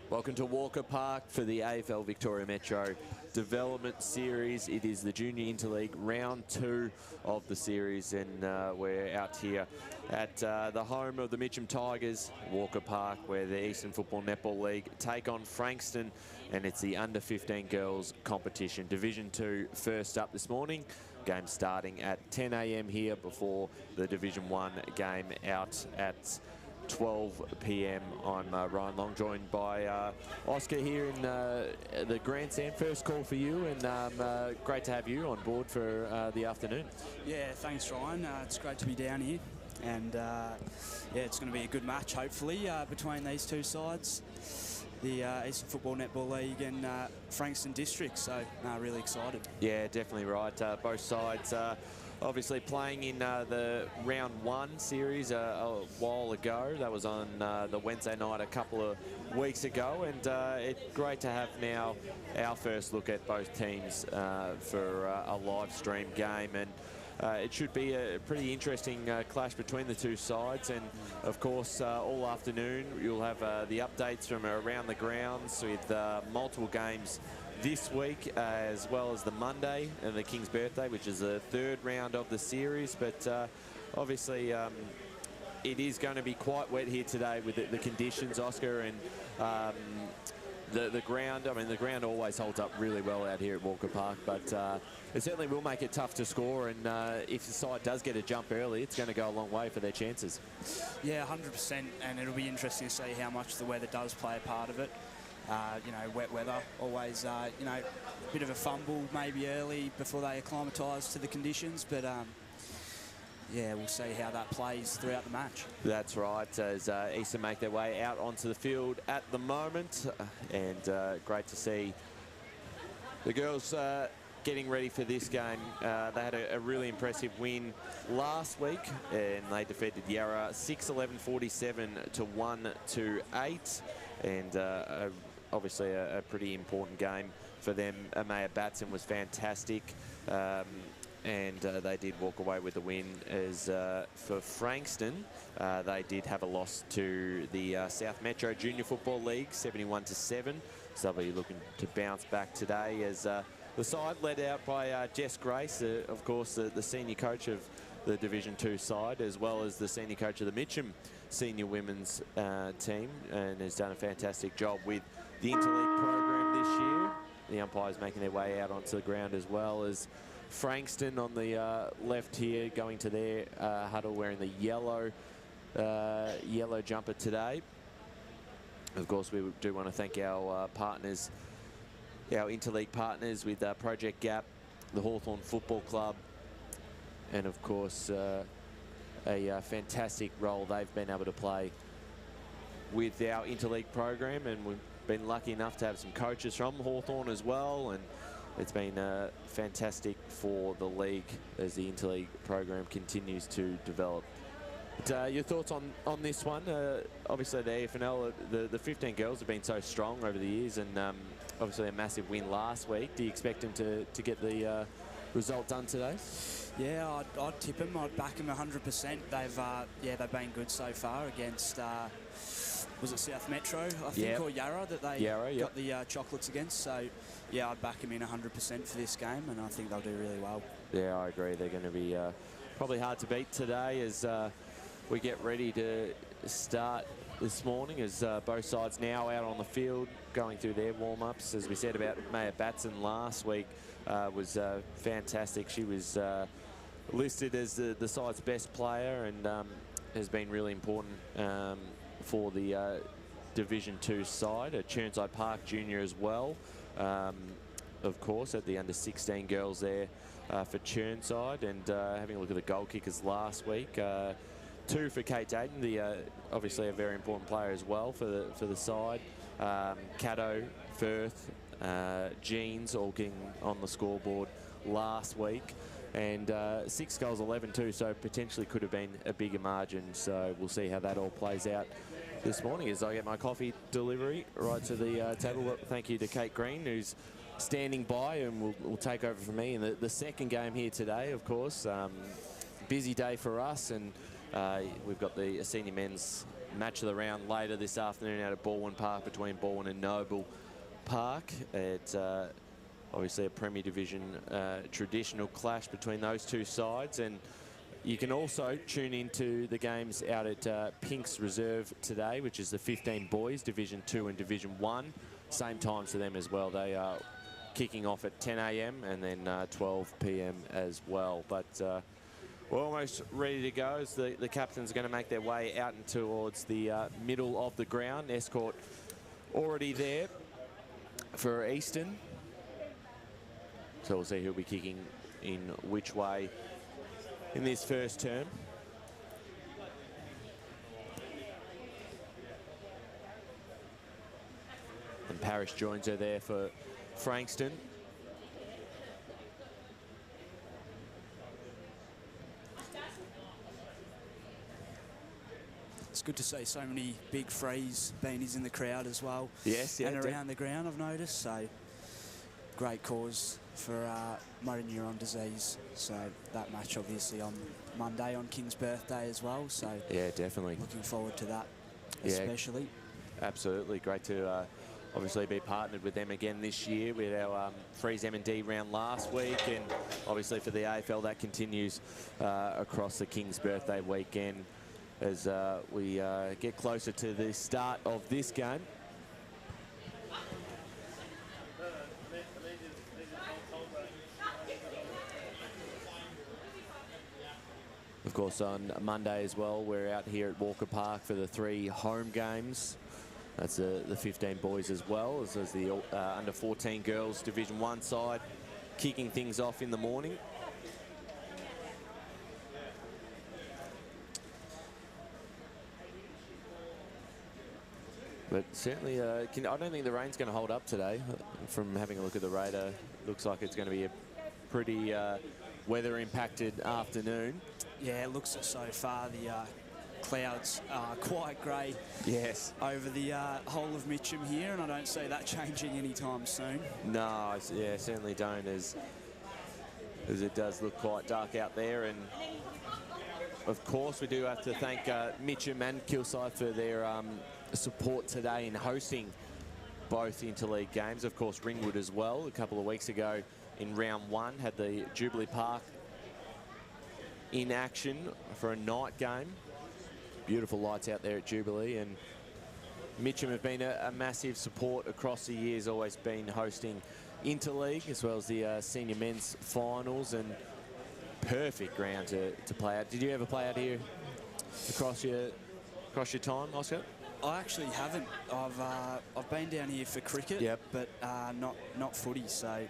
Welcome to Walker Park for the AFL Victoria Metro Development Series. It is the Junior Interleague Round 2 of the series, and we're out here at the home of the Mitcham Tigers, Walker Park, where the Eastern Football Netball League take on Frankston, and it's the under-15 girls competition. Division 2 first up this morning. Game starting at 10 a.m. here before the Division 1 game out at 12 p.m. I'm Ryan Long, joined by Oscar here in the grandstand. First call for you, and great to have you on board for the afternoon. Yeah, thanks Ryan. It's great to be down here, and yeah, it's going to be a good match hopefully between these two sides, the Eastern Football Netball League and Frankston District, so really excited. Yeah, definitely right. Both sides obviously playing in the round 1 series a while ago. That was on the Wednesday night a couple of weeks ago, and it's great to have now our first look at both teams for a live stream game, and it should be a pretty interesting clash between the two sides. And of course all afternoon you'll have the updates from around the grounds with multiple games this week, as well as the Monday and the King's Birthday, which is the third round of the series. But obviously it is going to be quite wet here today with the conditions, Oscar, and the ground. I mean, the ground always holds up really well out here at Walker Park, but it certainly will make it tough to score, and if the side does get a jump early, it's going to go a long way for their chances. Yeah, 100%, and it'll be interesting to see how much the weather does play a part of it. You know, wet weather, always, you know, a bit of a fumble maybe early before they acclimatise to the conditions, but yeah, we'll see how that plays throughout the match. That's right, as Eastern make their way out onto the field at the moment, and great to see the girls getting ready for this game. They had a really impressive win last week, and they defeated Yarra 6-11-47 to 1-8, and obviously a pretty important game for them. Amaya Batson was fantastic, and they did walk away with the win. As for Frankston, they did have a loss to the South Metro Junior Football League, 71-7. So they'll be looking to bounce back today, as the side led out by Jess Grace, of course, the senior coach of the Division 2 side, as well as the senior coach of the Mitcham senior women's team, and has done a fantastic job with the interleague program this year. The umpires making their way out onto the ground, as well as Frankston on the left here, going to their huddle wearing the yellow jumper today. Of course, we do want to thank our partners, our interleague partners with Project Gap, the Hawthorn Football Club, and of course a fantastic role they've been able to play with our interleague program, and we've been lucky enough to have some coaches from Hawthorn as well, and it's been fantastic for the league as the interleague program continues to develop. But, your thoughts on this one? Obviously the EFNL, the 15 girls have been so strong over the years, and obviously a massive win last week. Do you expect them to get the result done today? Yeah, I'd tip them. I'd back them 100%. They've been good so far against, was it South Metro, I think, or Yarra that they got the chocolates against. So yeah, I'd back them in 100% for this game, and I think they'll do really well. Yeah, I agree. They're going to be probably hard to beat today, as we get ready to start this morning, as both sides now out on the field going through their warm-ups. As we said about Maya Batson last week, was fantastic. She was listed as the side's best player, and has been really important for the Division 2 side. At Churnside Park Junior as well, of course, at the under-16 girls there for Churnside. And having a look at the goal kickers last week, 2 for Kate Dayton, obviously a very important player as well for the side. Caddo, Firth, Jeans all getting on the scoreboard last week, and 6 goals, 11 too, so potentially could have been a bigger margin. So we'll see how that all plays out this morning as I get my coffee delivery right to the table. Thank you to Kate Green, who's standing by and will take over from me in the second game here today. Of course, busy day for us, and we've got the senior men's match of the round later this afternoon out at Baldwin Park between Baldwin and Noble Park. It's obviously a Premier Division traditional clash between those two sides, and you can also tune into the games out at Pink's Reserve today, which is the 15 boys, Division 2 and Division 1. Same times to them as well. They are kicking off at 10 a.m. and then 12 p.m. as well. But we're almost ready to go as the captains are going to make their way out and towards the middle of the ground. Escort already there for Easton. So we'll see who'll be kicking in which way in this first term. And Parrish joins her there for Frankston. It's good to see so many big frees beanies in the crowd as well. Yes, yeah. And around the ground, I've noticed. So great cause for motor neuron disease. So that match obviously on Monday on King's birthday as well. So yeah, definitely. Looking forward to that, yeah, especially. Absolutely. Great to obviously be partnered with them again this year. We had our Freeze M&D round last week, and obviously for the AFL that continues across the King's birthday weekend as we get closer to the start of this game. Of course, on Monday as well, we're out here at Walker Park for the 3 home games. That's the 15 boys as well as the under 14 girls Division 1 side kicking things off in the morning. But certainly, I don't think the rain's going to hold up today. From having a look at the radar, looks like it's going to be a pretty weather-impacted afternoon. Yeah, it looks so far. The clouds are quite grey. Yes. Over the whole of Mitcham here, and I don't see that changing anytime soon. No, yeah, certainly don't, as it does look quite dark out there. And of course, we do have to thank Mitcham and Kilsyth for their support today in hosting both interleague games. Of course, Ringwood as well. A couple of weeks ago in round 1 had the Jubilee Park in action for a night game. Beautiful lights out there at Jubilee, and Mitcham have been a massive support across the years, always been hosting interleague as well as the senior men's finals, and perfect ground to play out. Did you ever play out here across your time, Oscar? I actually haven't. I've been down here for cricket, yep, but not footy. So,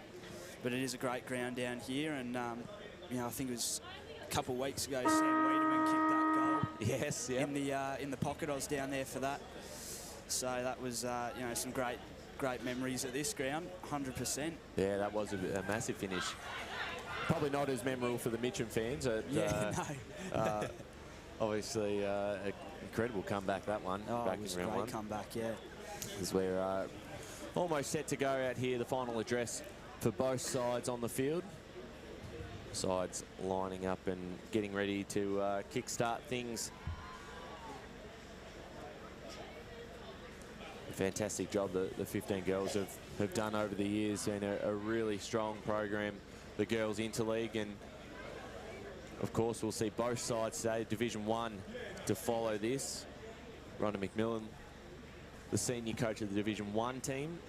but it is a great ground down here, and you know, I think it was a couple of weeks ago Sam Wiedemann kicked that goal. Yes, yeah. In the pocket, I was down there for that. So that was you know, some great memories at this ground, 100%. Yeah, that was a massive finish. Probably not as memorable for the Mitcham fans. Yeah, no. Obviously, incredible comeback, that one. Oh, back it was in round a great 1. comeback, yeah. As we're almost set to go out here, the final address for both sides on the field. Sides lining up and getting ready to kick-start things. A fantastic job that the 15 girls have done over the years, and a really strong program, the girls interleague. And of course, we'll see both sides today, Division 1 to follow this. Rhonda McMillan, the senior coach of the Division 1 team.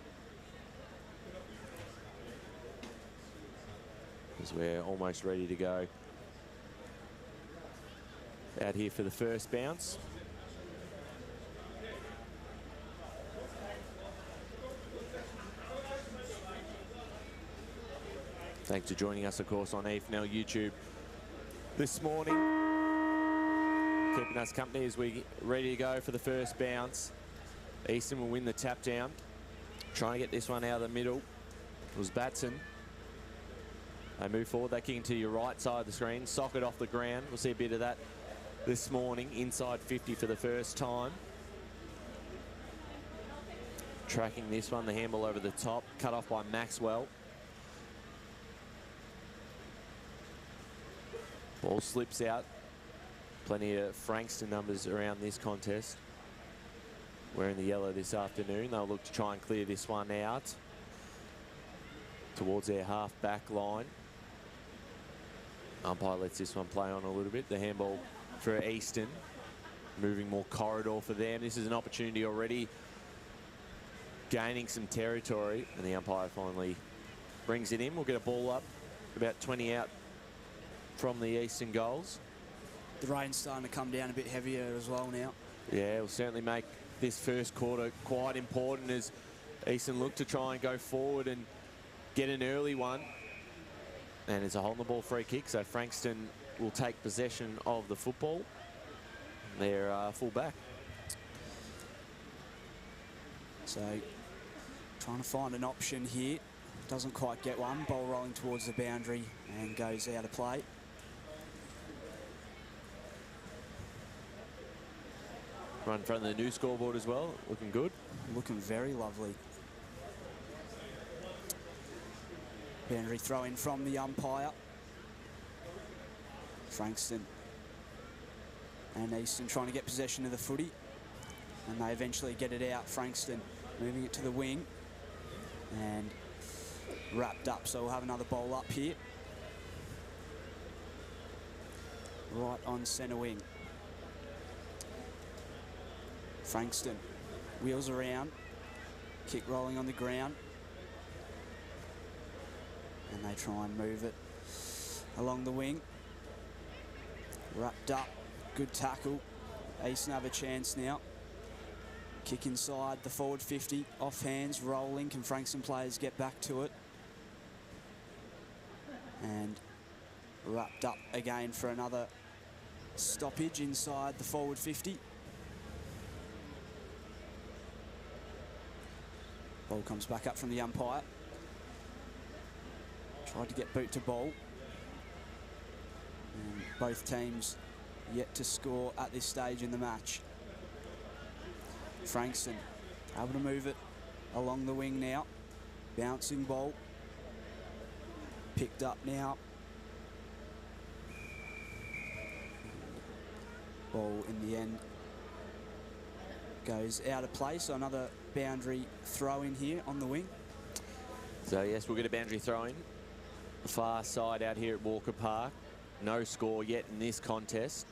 As we're almost ready to go out here for the first bounce. Thanks for joining us, of course, on EFNL YouTube this morning. Keeping us company as we ready to go for the first bounce. Easton will win the tap down. Trying to get this one out of the middle. It was Batson. They move forward. They kick into your right side of the screen. Socket off the ground. We'll see a bit of that this morning. Inside 50 for the first time. Tracking this one. The handball over the top. Cut off by Maxwell. Ball slips out. Plenty of Frankston numbers around this contest. wearing the yellow this afternoon. They'll look to try and clear this one out towards their half-back line. Umpire lets this one play on a little bit. The handball for Easton, moving more corridor for them. This is an opportunity already, gaining some territory, and the umpire finally brings it in. We'll get a ball up about 20 out from the Eastern goals. The rain's starting to come down a bit heavier as well now. Yeah, it'll certainly make this first quarter quite important as Easton look to try and go forward and get an early one. And it's a hold the ball free kick, so Frankston will take possession of the football. They're full back. So trying to find an option here. Doesn't quite get one. Ball rolling towards the boundary and goes out of play. Right in front of the new scoreboard as well. Looking good. Looking very lovely. Boundary throw in from the umpire. Frankston and Easton trying to get possession of the footy. And they eventually get it out. Frankston moving it to the wing. And wrapped up, so we'll have another ball up here. Right on centre wing. Frankston wheels around. Kick rolling on the ground. And they try and move it along the wing. Wrapped up. Good tackle. Easton have a chance now. Kick inside the forward 50. Off hands, rolling. Can Frankston players get back to it? And wrapped up again for another stoppage inside the forward 50. Ball comes back up from the umpire. Tried to get boot to ball. And both teams yet to score at this stage in the match. Frankston able to move it along the wing now. Bouncing ball. Picked up now. Ball in the end goes out of play, so another boundary throw in here on the wing. So yes, we'll get a boundary throw in. The far side out here at Walker Park. No score yet in this contest.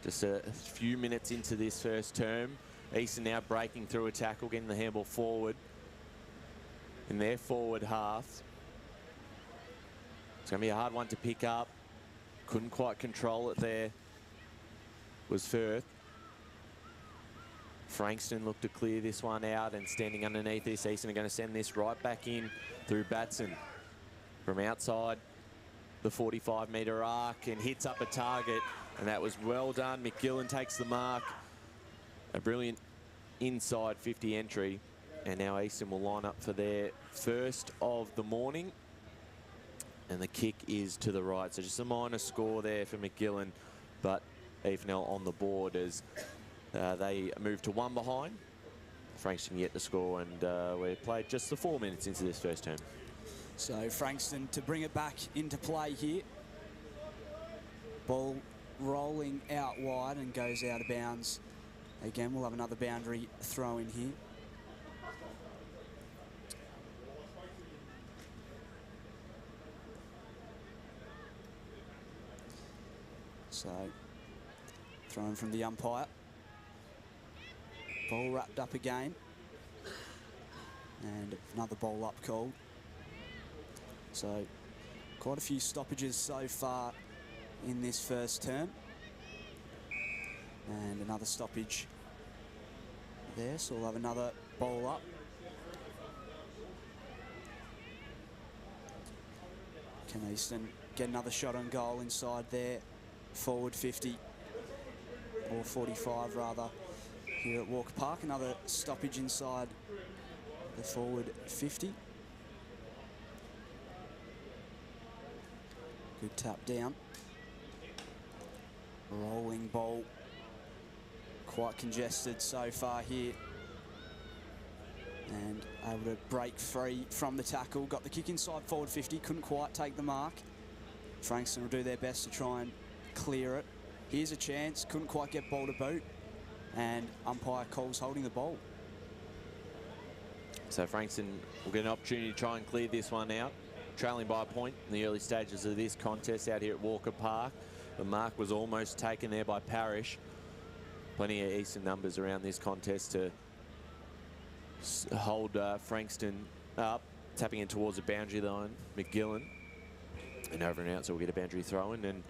Just a few minutes into this first term. Easton now breaking through a tackle, getting the handball forward in their forward half. It's going to be a hard one to pick up. Couldn't quite control it there. Was Firth. Frankston looked to clear this one out, and standing underneath this, Easton are going to send this right back in through Batson from outside the 45-metre arc and hits up a target, and that was well done. McGillen takes the mark. A brilliant inside 50 entry, and now Easton will line up for their first of the morning, and the kick is to the right. So just a minor score there for McGillen, but EFNL on the board as they move to one behind. Frankston yet to score, and we're played just the 4 minutes into this first term. So Frankston to bring it back into play here. Ball rolling out wide and goes out of bounds. Again, we'll have another boundary throw in here. So, thrown from the umpire. Ball wrapped up again. And another ball up called. So, quite a few stoppages so far in this first term. And another stoppage there, so we'll have another ball up. Can Easton get another shot on goal inside there? Forward 50, or 45 rather, here at Walker Park. Another stoppage inside the forward 50. Good tap down. Rolling ball. Quite congested so far here. And able to break free from the tackle. Got the kick inside forward 50. Couldn't quite take the mark. Frankston will do their best to try and clear it. Here's a chance. Couldn't quite get ball to boot. and umpire calls holding the ball. So Frankston will get an opportunity to try and clear this one out. Trailing by a point in the early stages of this contest out here at Walker Park. The mark was almost taken there by Parrish. Plenty of Eastern numbers around this contest to hold Frankston up. Tapping in towards the boundary line, McGillen. And over and out, so we'll get a boundary throw in. And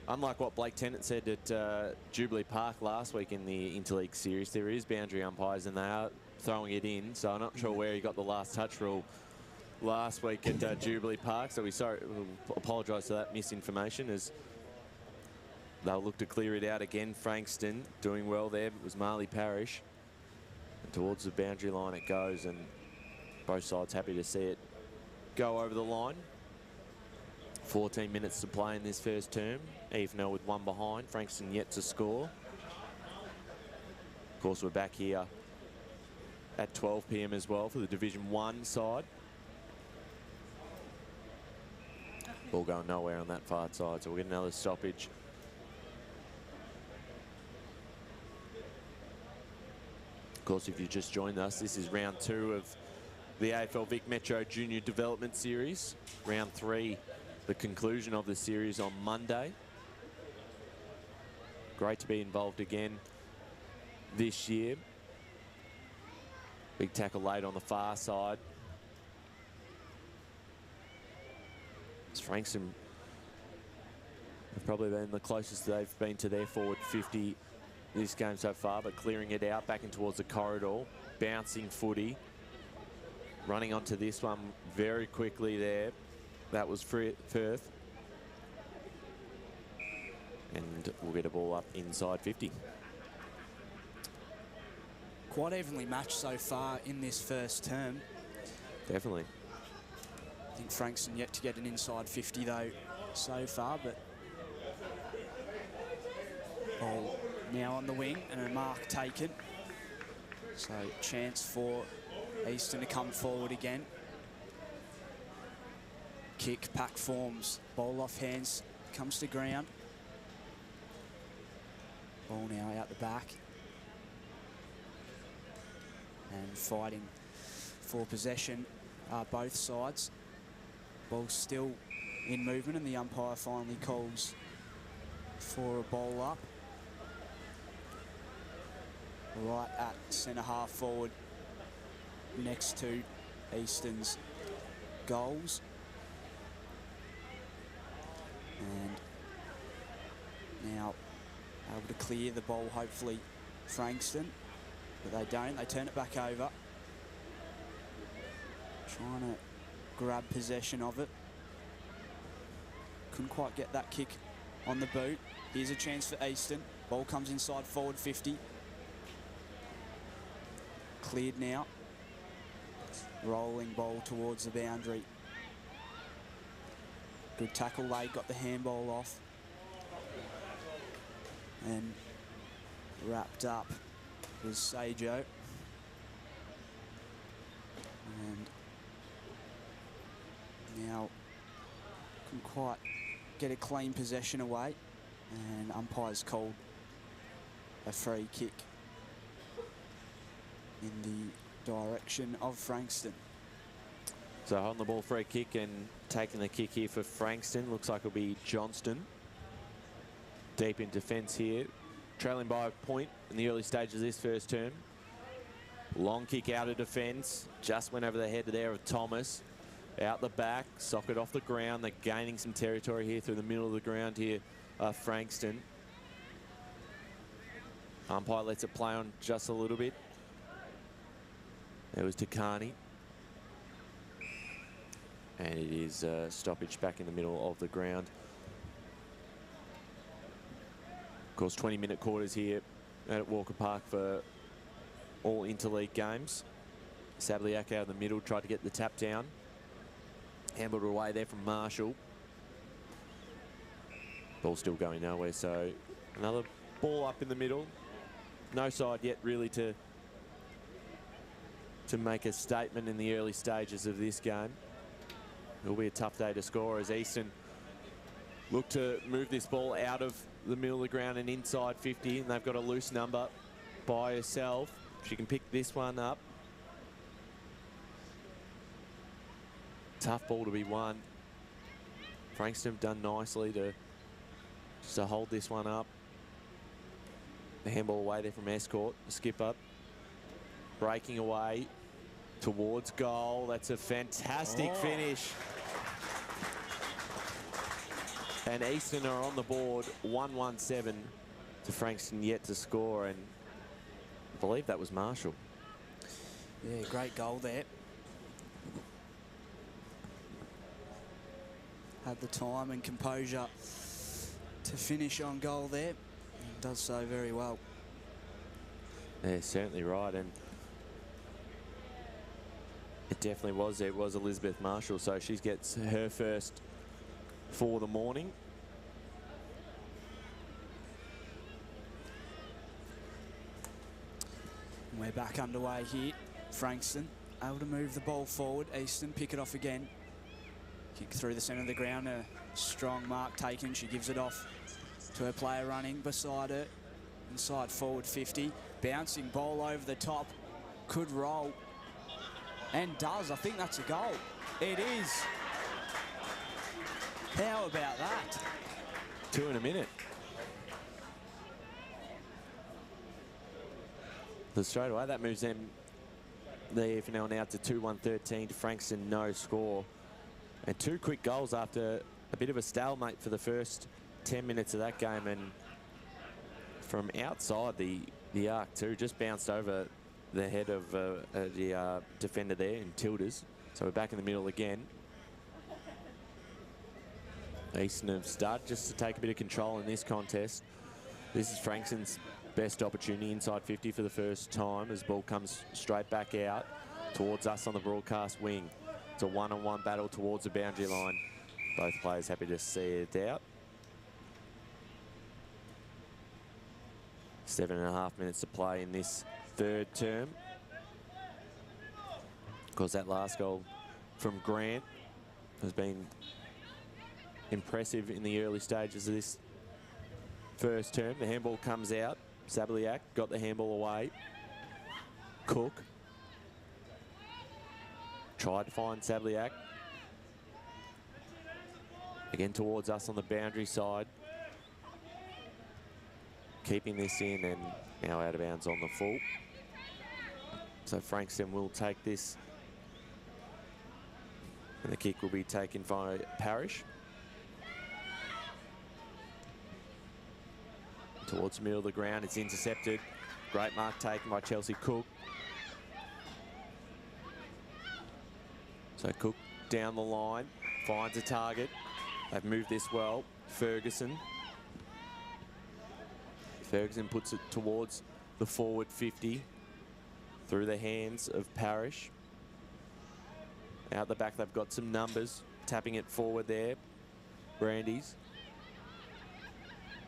unlike what Blake Tennant said at Jubilee Park last week in the Interleague series, there is boundary umpires and they are throwing it in. So I'm not sure where he got the last touch rule last week at Jubilee Park. So we'll apologise for that misinformation as they'll look to clear it out again. Frankston doing well there. It was Marley Parrish. And towards the boundary line it goes, and both sides happy to see it go over the line. 14 minutes to play in this first term. EFNL with one behind. Frankston yet to score. Of course, we're back here at 12 p.m. as well for the Division 1 side. Ball going nowhere on that far side, so we'll get another stoppage. Of course, if you just joined us, this is round 2 of the AFL Vic Metro Junior Development Series. Round 3, the conclusion of the series on Monday. Great to be involved again this year. Big tackle late on the far side. It's Frankston have probably been the closest they've been to their forward 50 this game so far, but clearing it out back in towards the corridor. Bouncing footy. Running onto this one very quickly there. That was Firth. And we'll get a ball up inside 50. Quite evenly matched so far in this first term. Definitely. I think Frankston yet to get an inside 50 though so far, but ball now on the wing and a mark taken. So chance for Easton to come forward again. Kick, pack forms, ball off hands, comes to ground. Ball now out the back. And fighting for possession both sides. Ball still in movement and the umpire finally calls for a ball up. Right at centre half forward next to Easton's goals. And now able to clear the ball, hopefully Frankston, but they don't. They turn it back over. Trying to grab possession of it. Couldn't quite get that kick on the boot. Here's a chance for Easton. Ball comes inside forward 50. Cleared now. Rolling ball towards the boundary. Good tackle late, got the handball off. And wrapped up was Sajo. And now couldn't quite get a clean possession away. And umpire's called a free kick in the direction of Frankston. So on the ball free kick and taking the kick here for Frankston. Looks like it'll be Johnston. Deep in defence here. Trailing by a point in the early stages of this first term. Long kick out of defence. Just went over the head there of Thomas. Out the back. Socket off the ground. They're gaining some territory here through the middle of the ground here. Frankston. Umpire lets it play on just a little bit. There was Takani. And it is stoppage back in the middle of the ground. Of course, 20-minute quarters here at Walker Park for all interleague games. Sabliak out of the middle, tried to get the tap down. Handled away there from Marshall. Ball still going nowhere, so another ball up in the middle. No side yet really to make a statement in the early stages of this game. It'll be a tough day to score as Easton look to move this ball out of the middle of the ground and inside 50, and they've got a loose number by herself. She can pick this one up. Tough ball to be won. Frankston have done nicely to just to hold this one up. The handball away there from Escort, the skipper. Breaking away towards goal. That's a fantastic finish. And Easton are on the board, 1-1-7 to Frankston yet to score, and I believe that was Marshall. Yeah, great goal there. Had the time and composure to finish on goal there, and does so very well. Yeah, certainly right, and it definitely was. It was Elizabeth Marshall, so she gets her first for the morning. We're back underway here. Frankston able to move the ball forward. Easton pick it off again. Kick through the centre of the ground. A strong mark taken. She gives it off to her player running beside her. Inside forward 50. Bouncing ball over the top. Could roll. And does. I think that's a goal. It is. How about that? 2 in a minute. So straight away, that moves them, the EFNL now to 2-1-13 to Frankston, no score. And 2 quick goals after a bit of a stalemate for the first 10 minutes of that game. And from outside the arc too, just bounced over the head of the defender there in Tilders. So we're back in the middle again. Easton have started just to take a bit of control in this contest. This is Frankston's best opportunity inside 50 for the first time as ball comes straight back out towards us on the broadcast wing. It's a one-on-one battle towards the boundary line. Both players happy to see it out. 7.5 minutes to play in this third term. Of course, that last goal from Grant has been impressive in the early stages of this first term. The handball comes out. Sabliak got the handball away. Cook tried to find Sabliak. Again towards us on the boundary side. Keeping this in and now out of bounds on the full. So Frankston will take this. And the kick will be taken by Parrish. Towards the middle of the ground, it's intercepted. Great mark taken by Chelsea Cook. So Cook down the line, finds a target. They've moved this well. Ferguson. Ferguson puts it towards the forward 50 through the hands of Parrish. Out the back, they've got some numbers, tapping it forward there. Brandy's.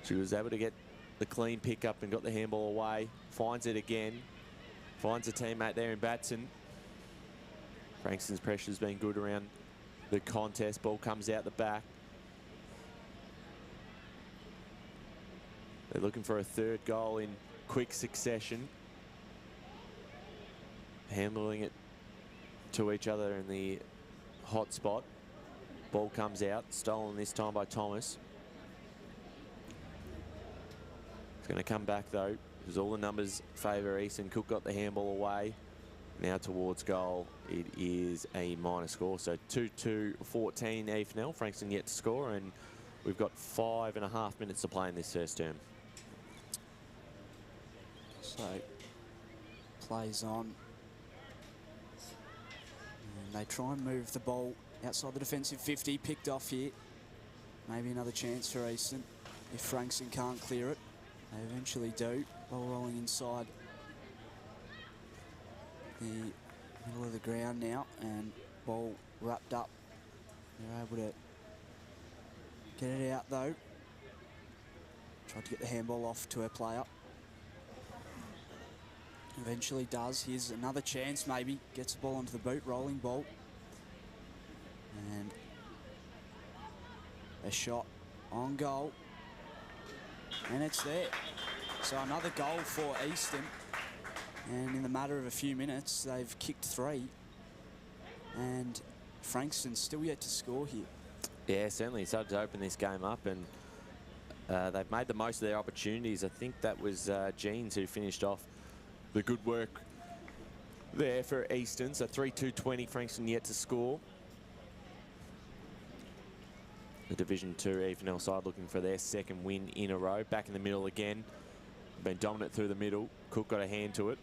She was able to get the clean pick up and got the handball away. Finds it again. Finds a teammate there in Batson. Frankston's pressure's been good around the contest. Ball comes out the back. They're looking for a third goal in quick succession. Handling it to each other in the hot spot. Ball comes out, stolen this time by Thomas. Going to come back though, because all the numbers favour Easton. Cook got the handball away. Now towards goal, it is a minor score. So 2-2-14 EFNL. Frankston yet to score, and we've got 5.5 minutes to play in this first term. So plays on. And they try and move the ball outside the defensive 50. Picked off here. Maybe another chance for Easton if Frankston can't clear it. They eventually do. Ball rolling inside the middle of the ground now, and ball wrapped up. They're able to get it out though. Tried to get the handball off to her player. Eventually does. Here's another chance, maybe. Gets the ball onto the boot, rolling ball. And a shot on goal. And it's there. So another goal for Easton. And in the matter of a few minutes, they've kicked 3. And Frankston's still yet to score here. Yeah, certainly started to open this game up, and they've made the most of their opportunities. I think that was Jeans who finished off the good work there for Eastern. So 3-2-20, Frankston yet to score. The Division 2 EFNL side looking for their 2nd win in a row. Back in the middle again. Been dominant through the middle. Cook got a hand to it.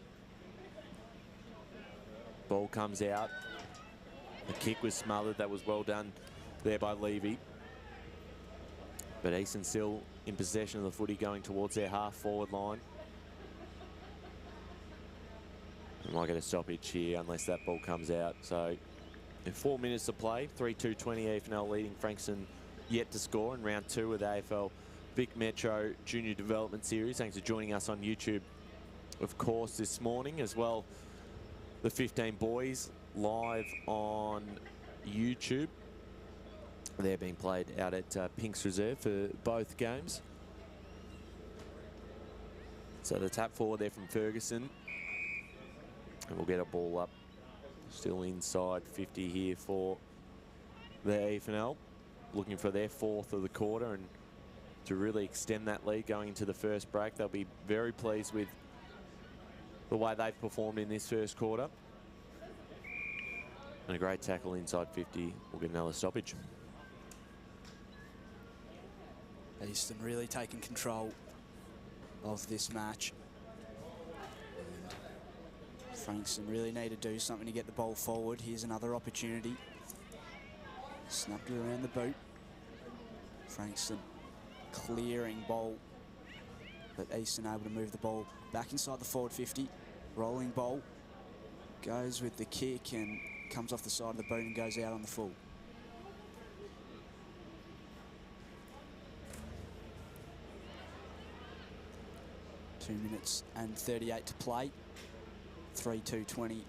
Ball comes out. The kick was smothered. That was well done there by Levy. But Eastern still in possession of the footy, going towards their half-forward line. They might get a stoppage here unless that ball comes out. So in 4 minutes to play, 3-2-20, EFNL leading Frankston yet to score in round 2 of the AFL Vic Metro Junior Development Series. Thanks for joining us on YouTube, of course, this morning as well. The 15 boys live on YouTube. They're being played out at Pinks Reserve for both games. So the tap forward there from Ferguson. And we'll get a ball up. Still inside 50 here for the EFNL. Looking for their 4th of the quarter and to really extend that lead going into the first break. They'll be very pleased with the way they've performed in this first quarter. And a great tackle inside 50. We'll get another stoppage. Eastern really taking control of this match. And Frankston really need to do something to get the ball forward. Here's another opportunity. Snapped it around the boot. Frankston clearing ball, but Eastern able to move the ball back inside the forward 50. Rolling ball. Goes with the kick and comes off the side of the boot and goes out on the full. Two minutes and 38 to play. 3-2-20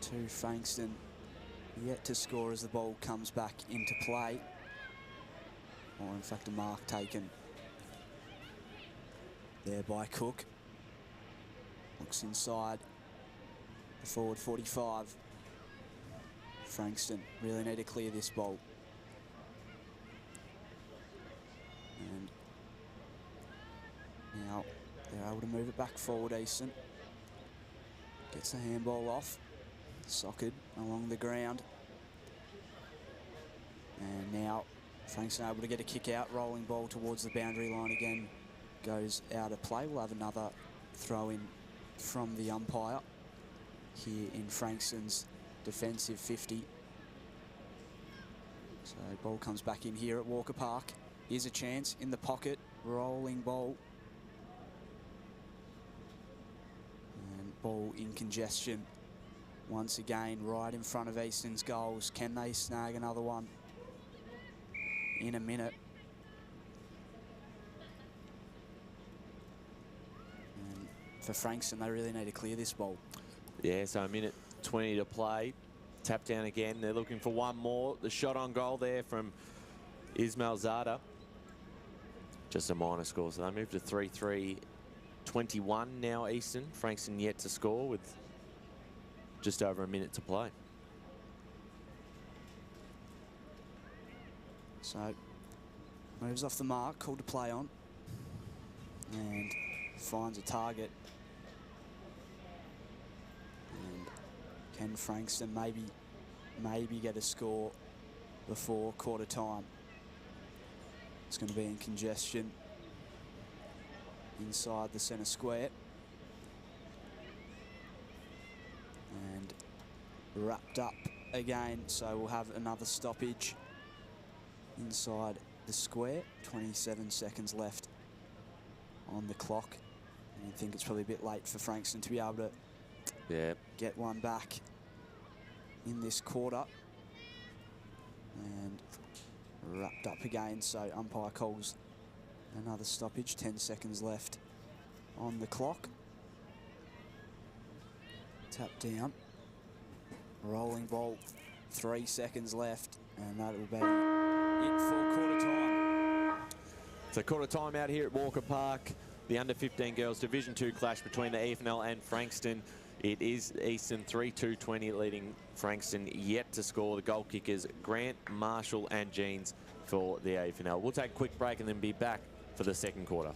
to Frankston. Yet to score as the ball comes back into play. Or in fact a mark taken there by Cook. Looks inside the forward 45. Frankston really need to clear this ball. And now they're able to move it back forward. Eastern gets the handball off. Socked along the ground. And now Frankston able to get a kick out. Rolling ball towards the boundary line again. Goes out of play. We'll have another throw in from the umpire here in Frankston's defensive 50. So ball comes back in here at Walker Park. Here's a chance in the pocket. Rolling ball. And ball in congestion. Once again, right in front of Eastern's goals. Can they snag another one in a minute? And for Frankston, they really need to clear this ball. Yeah, so a minute 20 to play. Tap down again. They're looking for one more. The shot on goal there from Ismail Zada. Just a minor score. So they move to 3-3-21 now, Eastern. Frankston yet to score with just over a minute to play. So moves off the mark, called to play on. And finds a target. And can Frankston maybe get a score before quarter time? It's going to be in congestion inside the centre square. And wrapped up again, so we'll have another stoppage inside the square. 27 seconds left on the clock. And you'd think it's probably a bit late for Frankston to be able to get one back in this quarter. And wrapped up again, so umpire calls another stoppage. 10 seconds left on the clock. Tap down. Rolling ball. 3 seconds left, and that will be it for quarter time. So quarter time out here at Walker Park. the under-15 girls Division 2 clash between the EFNL and Frankston. It is Easton 3-2-20 leading Frankston, yet to score. The goal kickers Grant, Marshall and Jeans for the AFNL. We'll take a quick break and then be back for the second quarter.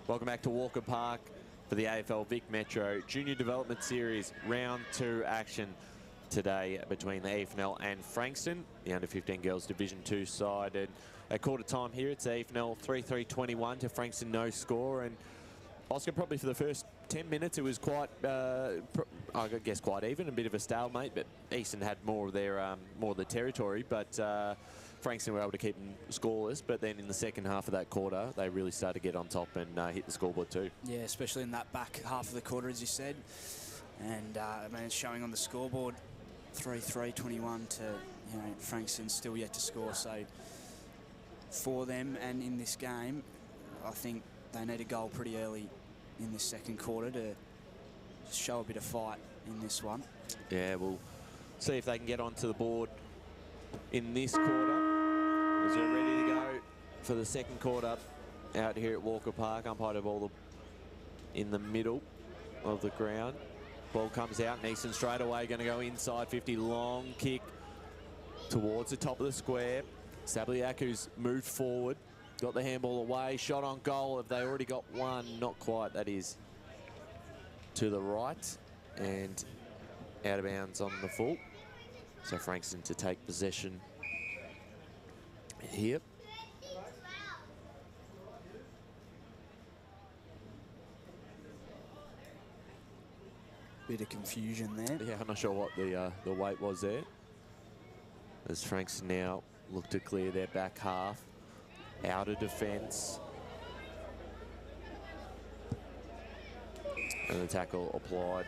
Welcome back to Walker Park for the AFL Vic Metro Junior Development Series Round 2 action today between the EFNL and Frankston, the under-15 girls Division 2 side. And at quarter time here, it's EFNL 3-3-21 to Frankston, no score. And Oscar, probably for the first 10 minutes, it was quite, I guess, quite even, a bit of a stalemate. But Easton had more of the territory, but Frankston were able to keep them scoreless. But then in the second half of that quarter, they really started to get on top and hit the scoreboard too. Yeah, especially in that back half of the quarter, as you said. And I mean, it's showing on the scoreboard, 3-3-21 to Frankston still yet to score. So for them and in this game, I think they need a goal pretty early in this second quarter to show a bit of fight in this one. Yeah, we'll see if they can get onto the board in this quarter. As they're ready to go for the second quarter out here at Walker Park. Umpire the ball in the middle of the ground. Ball comes out, and Easton straight away going to go inside 50. Long kick towards the top of the square. Sabliak, who's moved forward, got the handball away. Shot on goal. Have they already got one? Not quite. That is to the right and out of bounds on the full. So Frankston to take possession here. Bit of confusion there. Yeah, I'm not sure what the weight was there. As Frankston now look to clear their back half. Out of defence. And the tackle applied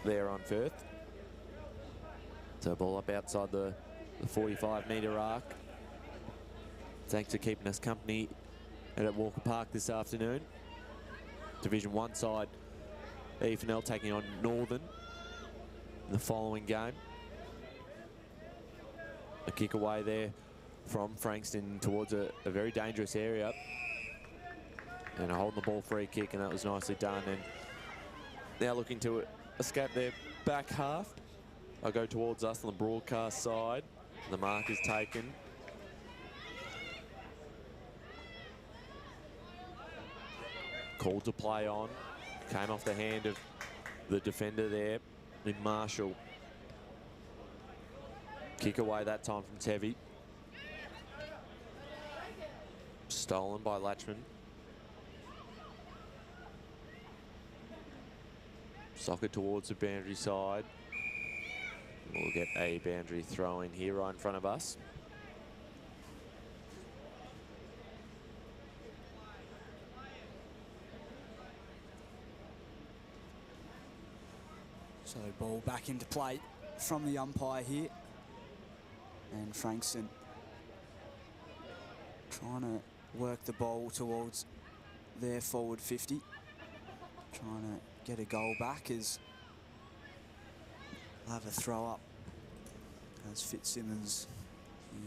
there on Firth. So ball up outside the 45-metre arc. Thanks for keeping us company at Walker Park this afternoon. Division 1 side, EFNL taking on Northern in the following game. A kick away there from Frankston towards a very dangerous area. And a holding the ball free kick, and that was nicely done. And now looking to escape their back half. I'll go towards us on the broadcast side. The mark is taken. Called to play on. Came off the hand of the defender there in Marshall. Kick away that time from Tevi. Stolen by Latchman. Soccer towards the boundary side. We'll get a boundary throw in here right in front of us. So ball back into play from the umpire here. And Frankston trying to work the ball towards their forward 50. Trying to get a goal back as they'll have a throw up as Fitzsimmons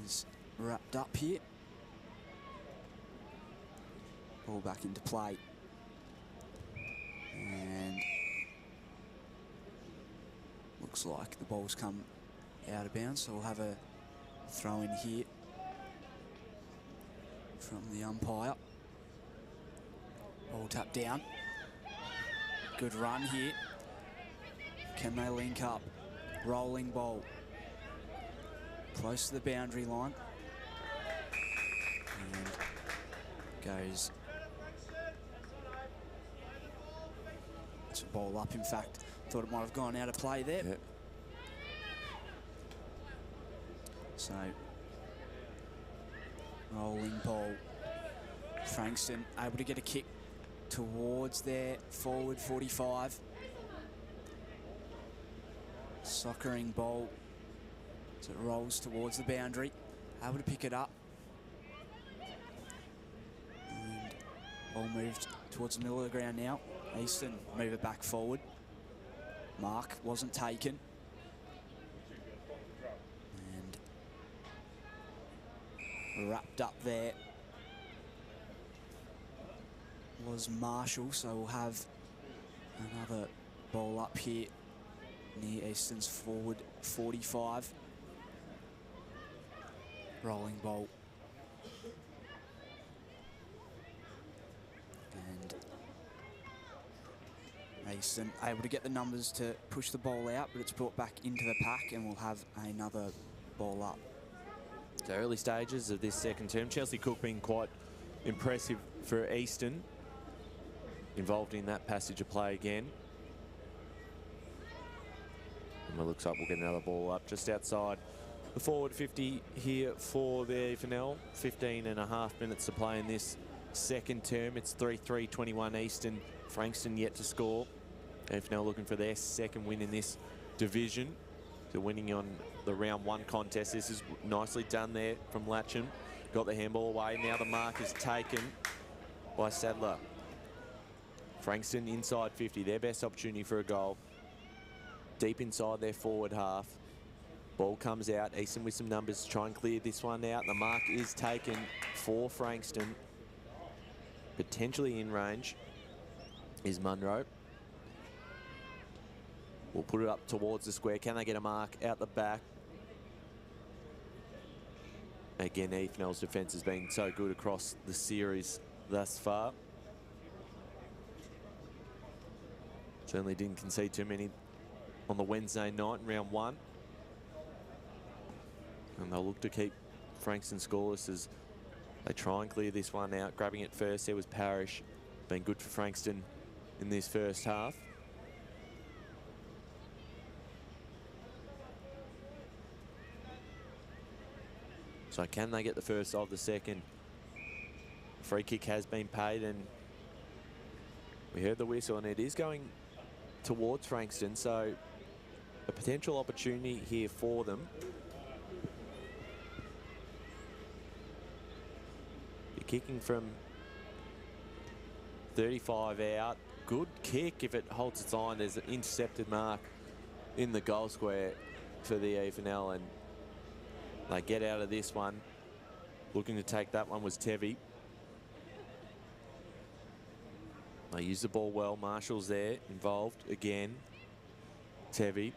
is wrapped up here. Ball back into play. And looks like the ball's come out of bounds, so we'll have a throw in here from the umpire. Ball tapped down. Good run here. Can they link up? Rolling ball. Close to the boundary line. And goes. It's a ball up, in fact. Thought it might have gone out of play there. Yep. So, rolling ball. Frankston able to get a kick towards their forward 45. Soccering ball as it rolls towards the boundary. Able to pick it up. And ball moved towards the middle of the ground now. Easton move it back forward. Mark wasn't taken. And wrapped up there was Marshall, so we'll have another ball up here near Easton's forward 45. Rolling ball Easton able to get the numbers to push the ball out, but it's brought back into the pack, and we'll have another ball up. So early stages of this second term. Chelsea Cook being quite impressive for Easton. Involved in that passage of play again. And it looks like we'll get another ball up just outside the forward 50 here for the EFNL. 15.5 minutes to play in this second term. It's 3-3-21 Easton. Frankston yet to score. EFNL looking for their second win in this division. So winning on the round 1 contest. This is nicely done there from Latcham. Got the handball away. Now the mark is taken by Sadler. Frankston inside 50. Their best opportunity for a goal. Deep inside their forward half. Ball comes out. Easton with some numbers to try and clear this one out. The mark is taken for Frankston. Potentially in range is Munro. We'll put it up towards the square. Can they get a mark out the back? Again, EFNL's defence has been so good across the series thus far. Certainly didn't concede too many on the Wednesday night in round 1. And they'll look to keep Frankston scoreless as they try and clear this one out. Grabbing it first, there was Parrish. Been good for Frankston in this first half. So can they get the first of the second? Free kick has been paid, and we heard the whistle, and it is going towards Frankston, so a potential opportunity here for them. You're kicking from 35 out. Good kick if it holds its line. There's an intercepted mark in the goal square for the EFNL, and they get out of this one. Looking to take that one was Tevi. They use the ball well. Marshall's there, involved again. Tevi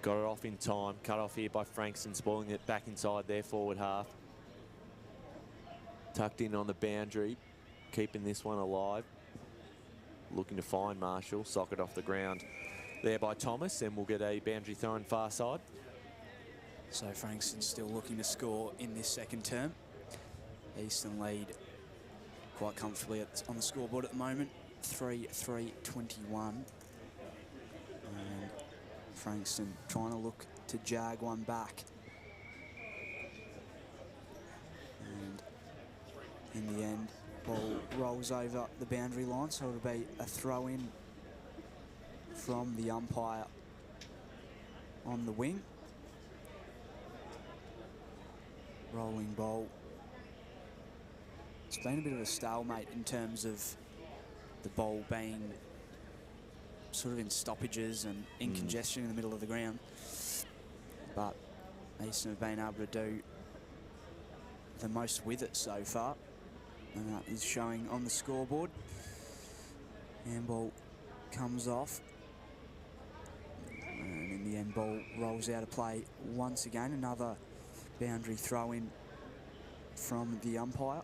got it off in time. Cut off here by Frankston, spoiling it back inside their forward half. Tucked in on the boundary, keeping this one alive. Looking to find Marshall. Socket off the ground there by Thomas, and we'll get a boundary thrown far side. So Frankston still looking to score in this second term. Easton lead quite comfortably on the scoreboard at the moment. 3-3-21. And Frankston trying to look to jag one back. And in the end, ball rolls over the boundary line, so it'll be a throw-in from the umpire on the wing. Rolling ball. It's been a bit of a stalemate in terms of the ball being sort of in stoppages and in congestion in the middle of the ground. But Easton have been able to do the most with it so far, and that is showing on the scoreboard. Handball comes off, and in the end, ball rolls out of play once again. Another boundary throw-in from the umpire.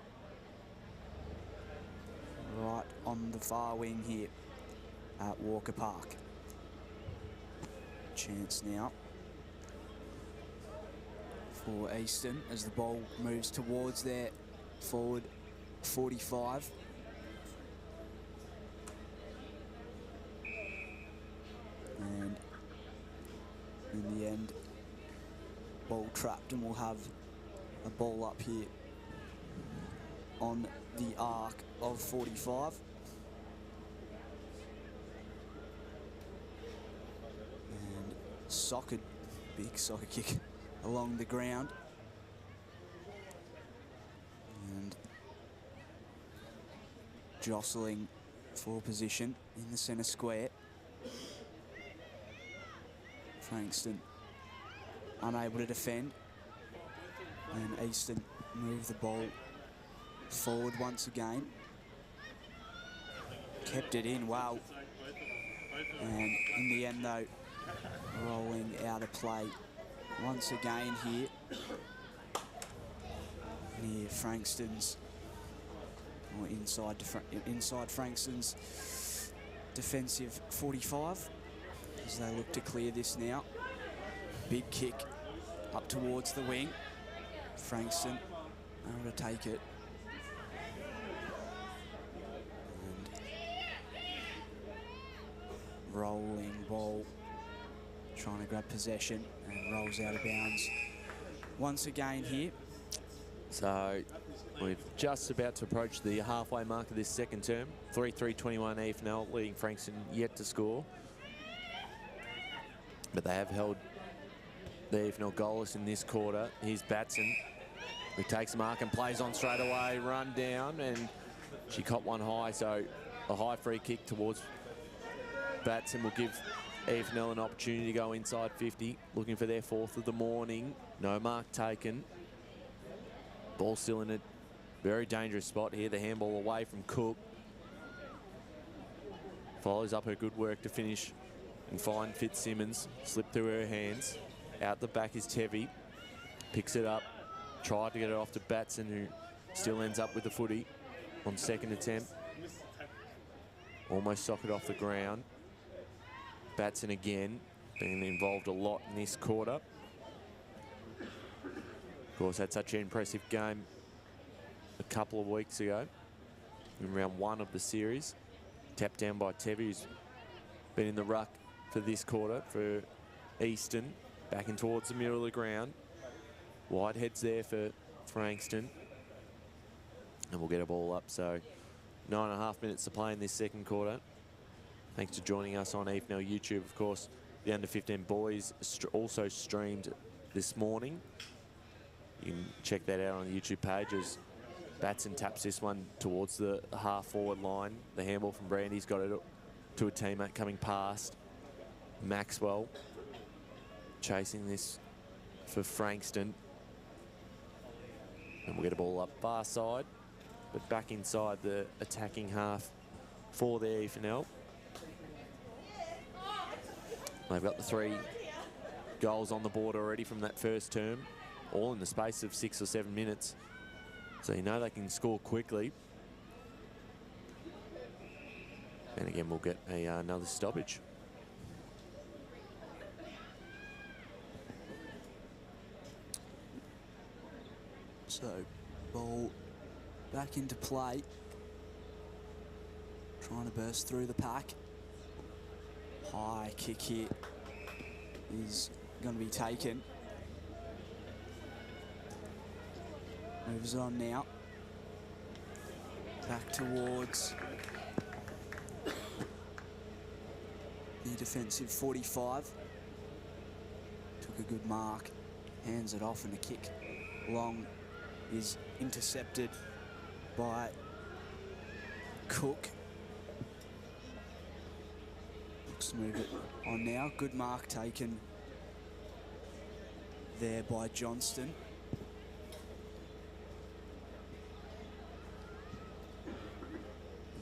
Right on the far wing here at Walker Park. Chance now for Easton as the ball moves towards their forward 45. And in the end, ball trapped, and we'll have a ball up here on the arc of 45. And big soccer kick along the ground. And jostling for position in the centre square. Frankston unable to defend, and Easton move the ball forward once again. Kept it in well, and in the end though, rolling out of play once again here near Frankston's, or inside Frankston's defensive 45 as they look to clear this now. Big kick up towards the wing. Frankston able to take it. And rolling ball, trying to grab possession and rolls out of bounds once again here. So we're just about to approach the halfway mark of this second term. 3-3-21 EFNL, leading Frankston yet to score. But they have held the EFNL goalless in this quarter. Here's Batson, who takes the mark and plays on straight away, run down, and she caught one high, so a high free kick towards Batson will give EFNL an opportunity to go inside 50, looking for their 4th of the morning. No mark taken. Ball still in a very dangerous spot here. The handball away from Cook. Follows up her good work to finish and find Fitzsimmons. Slip through her hands. Out the back is Tevi. Picks it up. Tried to get it off to Batson, who still ends up with the footy on second attempt. Almost sock it off the ground. Batson again, being involved a lot in this quarter. Of course, had such an impressive game a couple of weeks ago in round 1 of the series. Tapped down by Tevi, who's been in the ruck for this quarter for Easton. Backing towards the middle of the ground. Whitehead's there for Frankston. And we'll get a ball up. So 9.5 minutes to play in this second quarter. Thanks for joining us on EFNL YouTube. Of course, the under-15 boys also streamed this morning. You can check that out on the YouTube page as Batson taps this one towards the half-forward line. The handball from Brandy's got it to a teammate coming past. Maxwell chasing this for Frankston. And we'll get a ball up far side, but back inside the attacking half for the EFNL. They've got the 3 goals on the board already from that first term, all in the space of 6 or 7 minutes. So you know they can score quickly. And again, we'll get another stoppage. So, ball back into play. Trying to burst through the pack. High kick here is going to be taken. Moves on now. Back towards the defensive 45. Took a good mark. Hands it off, and a kick long is intercepted by Cook. Looks to move it on now. Good mark taken there by Johnston.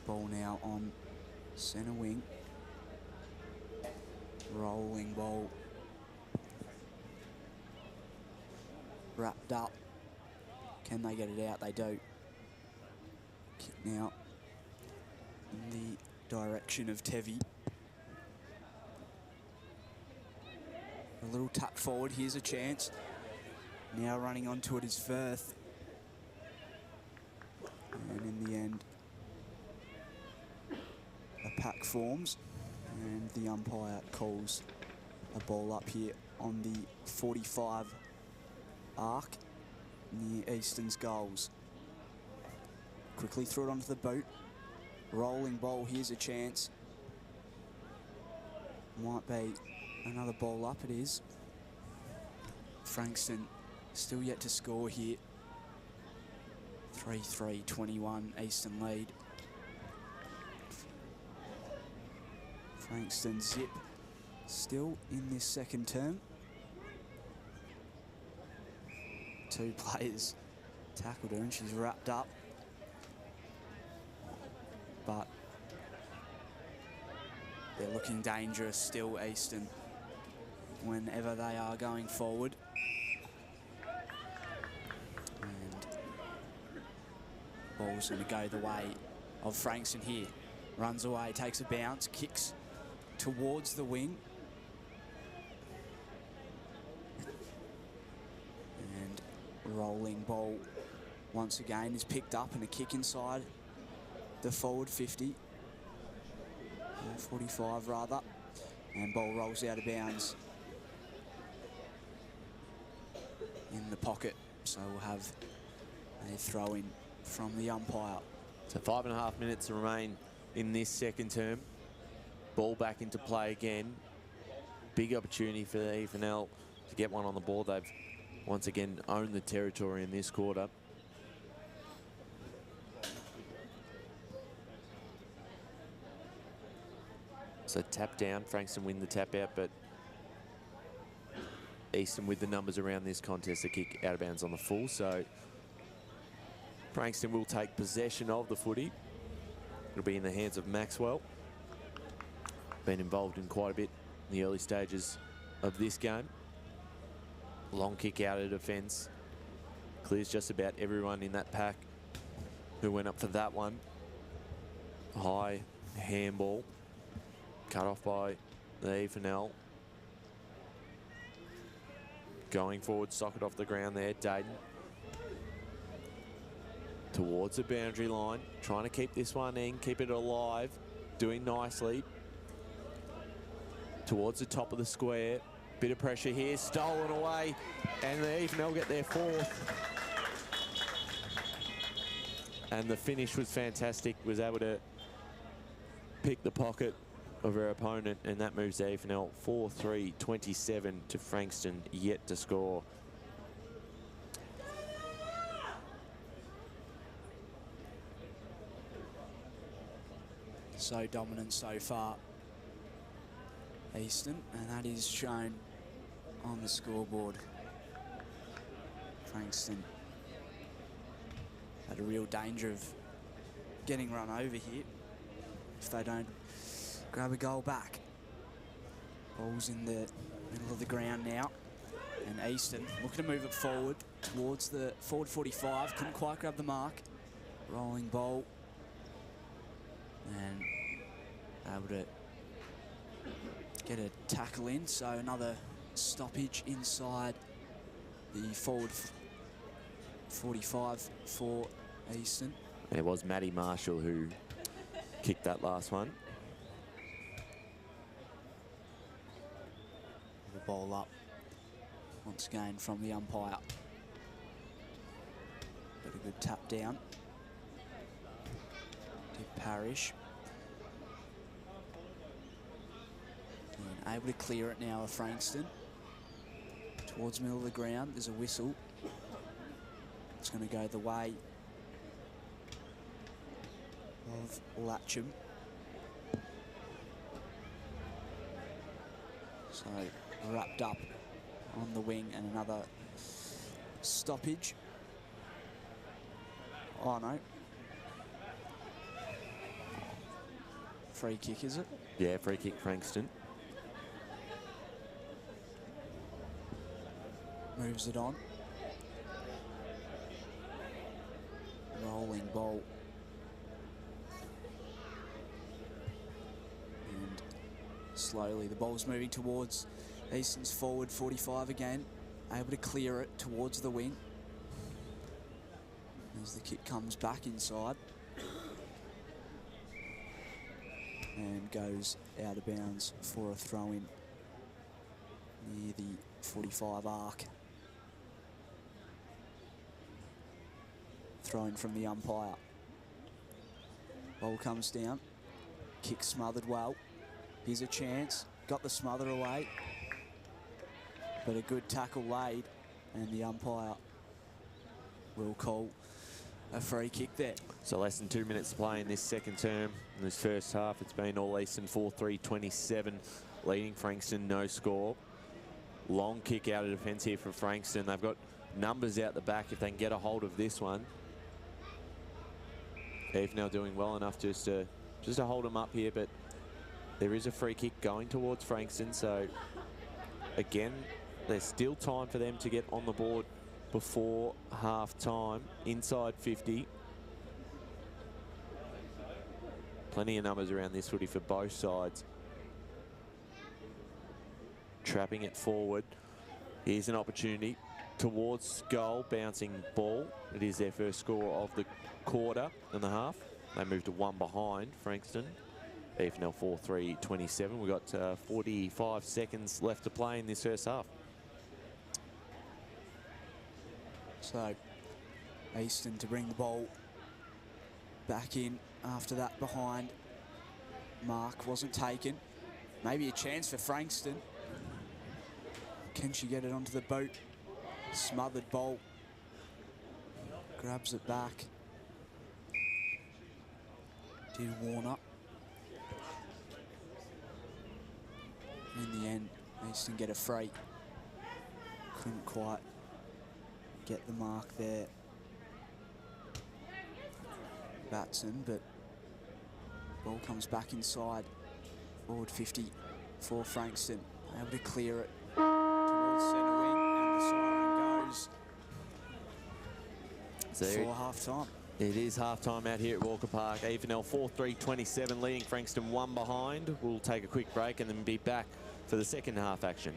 Ball now on centre wing. Rolling ball. Wrapped up. Can they get it out? They do. Kick now in the direction of Tevi. A little tuck forward. Here's a chance. Now running onto it is Firth. And in the end, a pack forms. And the umpire calls a ball up here on the 45 arc near Easton's goals. Quickly threw it onto the boot. Rolling ball, here's a chance. Might be another ball up, it is. Frankston still yet to score here. 3-3-21 Easton lead. Frankston zip still in this second term. 2 players tackled her and she's wrapped up. But they're looking dangerous still, Easton, whenever they are going forward. And ball's going to go the way of Frankston here. runs away, takes a bounce, kicks towards the wing. And rolling ball once again is picked up, and a kick inside the forward 50. 45 rather. And ball rolls out of bounds in the pocket. So we'll have a throw in from the umpire. So 5.5 minutes to remain in this second term. Ball back into play again. Big opportunity for the EFNL to get one on the board. They've once again owned the territory in this quarter. So tap down, Frankston win the tap out, but Easton with the numbers around this contest, a kick out of bounds on the full. So Frankston will take possession of the footy. It'll be in the hands of Maxwell. Been involved in quite a bit in the early stages of this game. Long kick out of defence. Clears just about everyone in that pack who went up for that one. High handball. Cut off by the EFNL. Going forward, socket off the ground there, Dayton. Towards the boundary line, trying to keep this one in, keep it alive, doing nicely. Towards the top of the square, bit of pressure here, stolen away, and the EFNL get their fourth. And the finish was fantastic, was able to pick the pocket of her opponent, and that moves the EFNL 4-3-27 to Frankston, yet to score. So dominant so far, Easton, and that is shown on the scoreboard. Frankston had a real danger of getting run over here if they don't grab a goal back. Ball's in the middle of the ground now, and Easton looking to move it forward towards the forward 45. Couldn't quite grab the mark. Rolling ball, and able to get a tackle in. So another stoppage inside the forward 45 for Easton. It was Maddie Marshall who kicked that last one. The ball up once again from the umpire. Got a good tap down to Parrish. And able to clear it now of Frankston. Towards middle of the ground, there's a whistle. It's going to go the way of Latcham. So wrapped up on the wing, and another stoppage. Oh no. Free kick, is it? Yeah, free kick Frankston. Moves it on. Rolling ball. And slowly the ball's moving towards Easton's forward 45 again. Able to clear it towards the wing. As the kick comes back inside. And goes out of bounds for a throw-in near the 45 arc. Thrown from the umpire. Ball comes down. Kick smothered well. Here's a chance. Got the smother away. But a good tackle laid. And the umpire will call a free kick there. So less than 2 minutes to play in this second term. In this first half, it's been all Easton 4-3-27, leading Frankston, no score. Long kick out of defence here for Frankston. They've got numbers out the back if they can get a hold of this one. EFNL doing well enough just to hold them up here, but there is a free kick going towards Frankston. So again, there's still time for them to get on the board before half time, inside 50. Plenty of numbers around this footy for both sides. Trapping it forward. Here's an opportunity towards goal, bouncing ball. It is their first score of the quarter and the half. They moved to 1 behind Frankston. EFNL 4-3-27. We've got 45 seconds left to play in this first half. So Easton to bring the ball back in after that behind. Mark wasn't taken. Maybe a chance for Frankston. Can she get it onto the boot? Smothered ball. Grabs it back. Did Warner. In the end, Easton get a free. Couldn't quite get the mark there. Batson, but ball comes back inside. Forward 50 for Frankston. Able to clear it towards centre wing, and the siren goes for half-time. It is half-time out here at Walker Park. EFNL 4-3-27, leading Frankston 1 behind. We'll take a quick break and then be back for the second half action.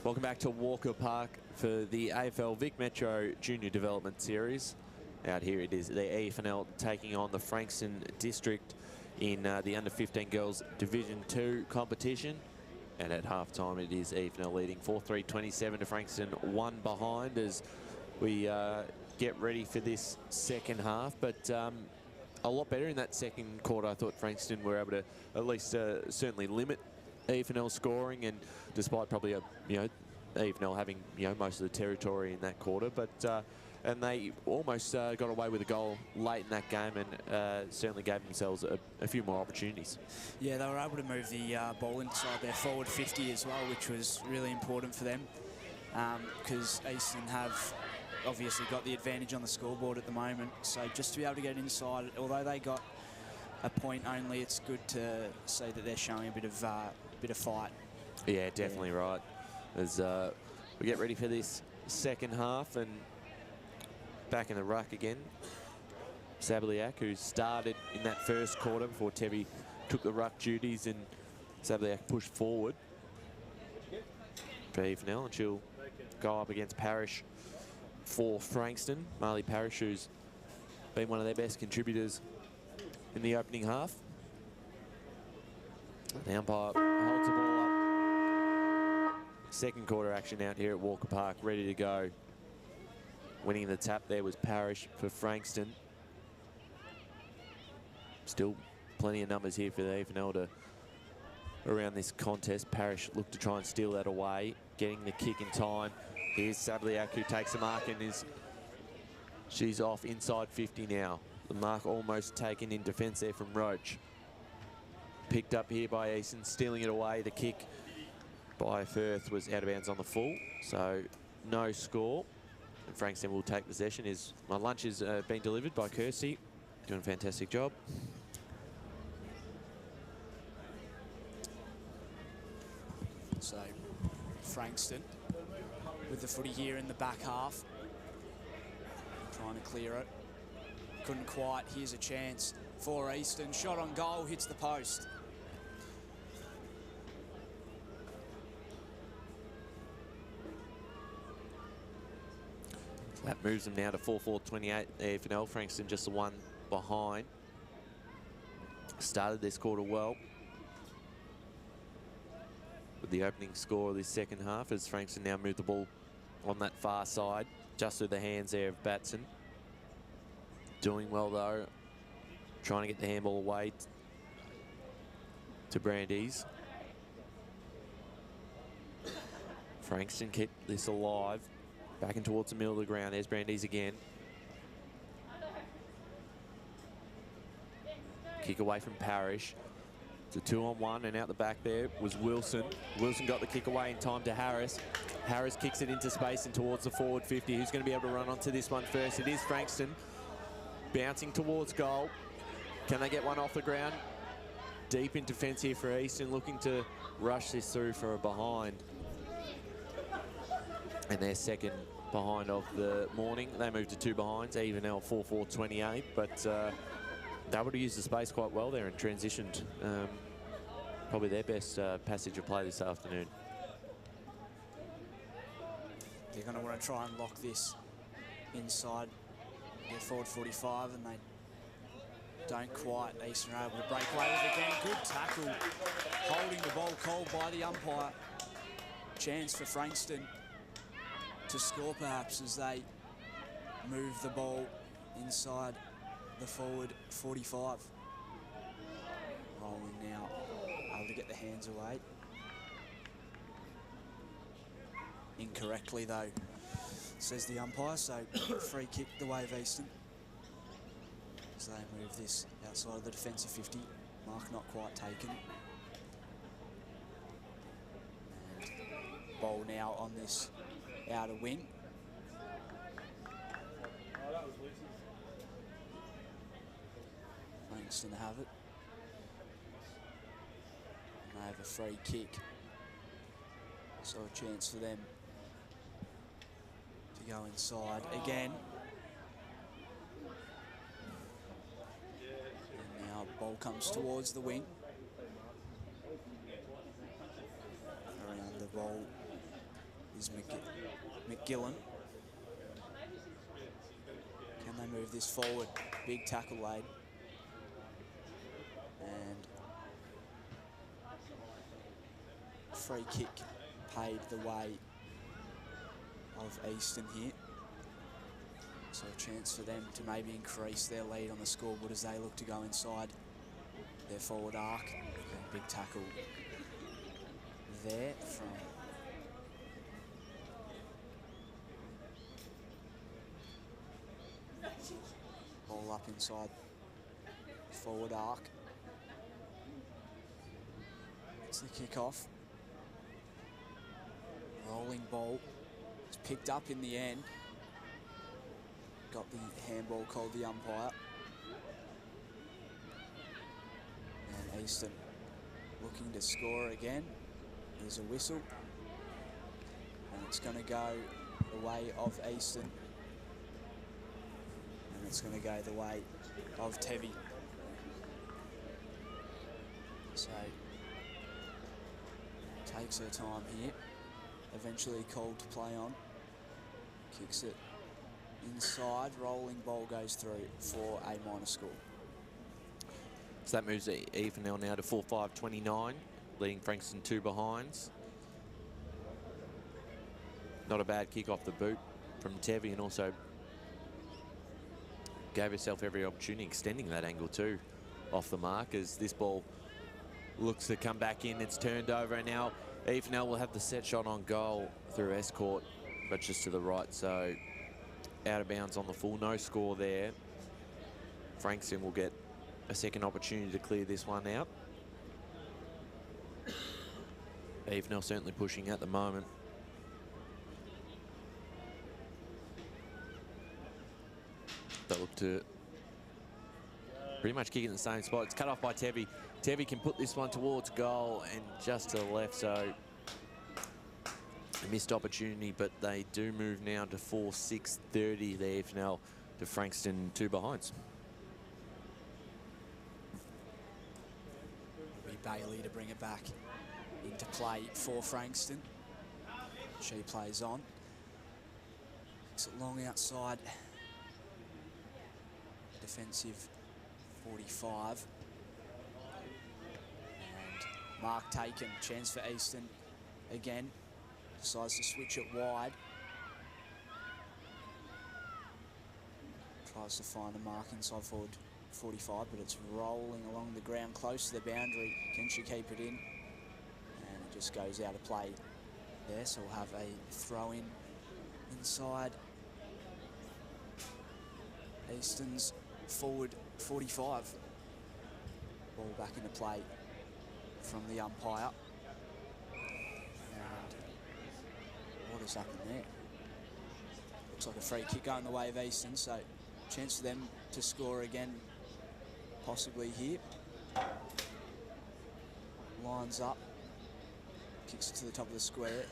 Welcome back to Walker Park for the AFL Vic Metro Junior Development Series. Out here it is the EFNL taking on the Frankston District in the Under-15 Girls Division 2 competition. And at halftime it is EFNL leading 4-3-27 to Frankston, 1 behind as we get ready for this second half. But a lot better in that second quarter. I thought Frankston were able to at least certainly limit EFNL scoring, and despite probably EFNL having most of the territory in that quarter, but and they almost got away with a goal late in that game, and certainly gave themselves a few more opportunities. Yeah, they were able to move the ball inside their forward 50 as well, which was really important for them, because Eastern have obviously got the advantage on the scoreboard at the moment. So just to be able to get inside, although they got a point only, it's good to see that they're showing a bit of fight. Yeah, definitely right. As we get ready for this second half, and back in the ruck again, Sabliak, who started in that first quarter before Tevi took the ruck duties, and Sabliak pushed forward for EFNL, and she'll go up against Parrish for Frankston. Marley Parrish, who's been one of their best contributors in the opening half. The umpire holds the ball up. Second quarter action out here at Walker Park, ready to go. Winning the tap there was Parrish for Frankston. Still plenty of numbers here for the EFNL to around this contest. Parrish looked to try and steal that away, getting the kick in time. Here's Sabliak, who takes the mark, and she's off inside 50 now. The mark almost taken in defence there from Roach. Picked up here by Easton, stealing it away. The kick by Firth was out of bounds on the full, so no score. And Frankston will take possession. My lunch is being delivered by Kirsty, doing a fantastic job. So Frankston with the footy here in the back half, trying to clear it. Couldn't quite. Here's a chance for Easton. Shot on goal, hits the post. That moves them now to 4-4-28 EFNL. Frankston just the one behind. Started this quarter well with the opening score of this second half, as Frankston now moved the ball on that far side, just through the hands there of Batson. Doing well though, trying to get the handball away to Brandeis. Frankston kept this alive. Back in towards the middle of the ground. There's Brandeis again. Kick away from Parrish. It's a 2-on-1, and out the back there was Wilson. Wilson got the kick away in time to Harris. Harris kicks it into space and towards the forward 50. Who's going to be able to run onto this one first? It is Frankston. Bouncing towards goal. Can they get one off the ground? Deep in defence here for Easton, looking to rush this through for a behind. And their second behind of the morning. They moved to 2 behinds, EFNL 4-4-28, but they able to use the space quite well there and transitioned. Probably their best passage of play this afternoon. They're going to want to try and lock this inside their forward 45, and they don't quite. Eastern are able to break away with it again. Good tackle, holding the ball called by the umpire. Chance for Frankston to score perhaps as they move the ball inside the forward 45. Rolling now, able to get the hands away. Incorrectly though, says the umpire, so free kick the way of Easton. As they move this outside of the defensive 50, mark not quite taken. And ball now on this outer wing. Frankston have it. And they have a free kick. So a chance for them to go inside again. And now ball comes towards the wing. Around the ball is McGillen. Can they move this forward? Big tackle laid. And free kick paved the way of Easton here. So a chance for them to maybe increase their lead on the scoreboard as they look to go inside their forward arc. And big tackle there from ball up inside forward arc. It's the kickoff. Rolling ball. It's picked up in the end. Got the handball called the umpire. And Easton looking to score again. There's a whistle. And it's going to go the way of Easton. And it's going to go the way of Tevi. So, takes her time here. Eventually called to play on. Kicks it inside. Rolling ball goes through for a minor score. So that moves EFNL now to 4-5-29, leading Frankston 2 behinds. Not a bad kick off the boot from Tevi, and also gave herself every opportunity, extending that angle too off the mark as this ball looks to come back in. It's turned over, and now EFNL will have the set shot on goal through Escort, but just to the right, so out of bounds on the full. No score there. Frankston will get a second opportunity to clear this one out. EFNL certainly pushing at the moment. They look to pretty much kick in the same spot. It's cut off by Tevi. Tevi can put this one towards goal and just to the left, so a missed opportunity, but they do move now to 4-6-30, the EFNL to Frankston 2 behinds. Bailey to bring it back into play for Frankston. She plays on. It's long outside. Defensive 45. And mark taken. Chance for Easton again. Decides to switch it wide. Tries to find the mark inside forward 45, but it's rolling along the ground close to the boundary. Can she keep it in? And it just goes out of play there, so we'll have a throw-in inside Easton's forward 45. Ball back into play from the umpire. And what has happened there? Looks like a free kick going the way of Easton, so chance for them to score again possibly here. Lines up, kicks it to the top of the square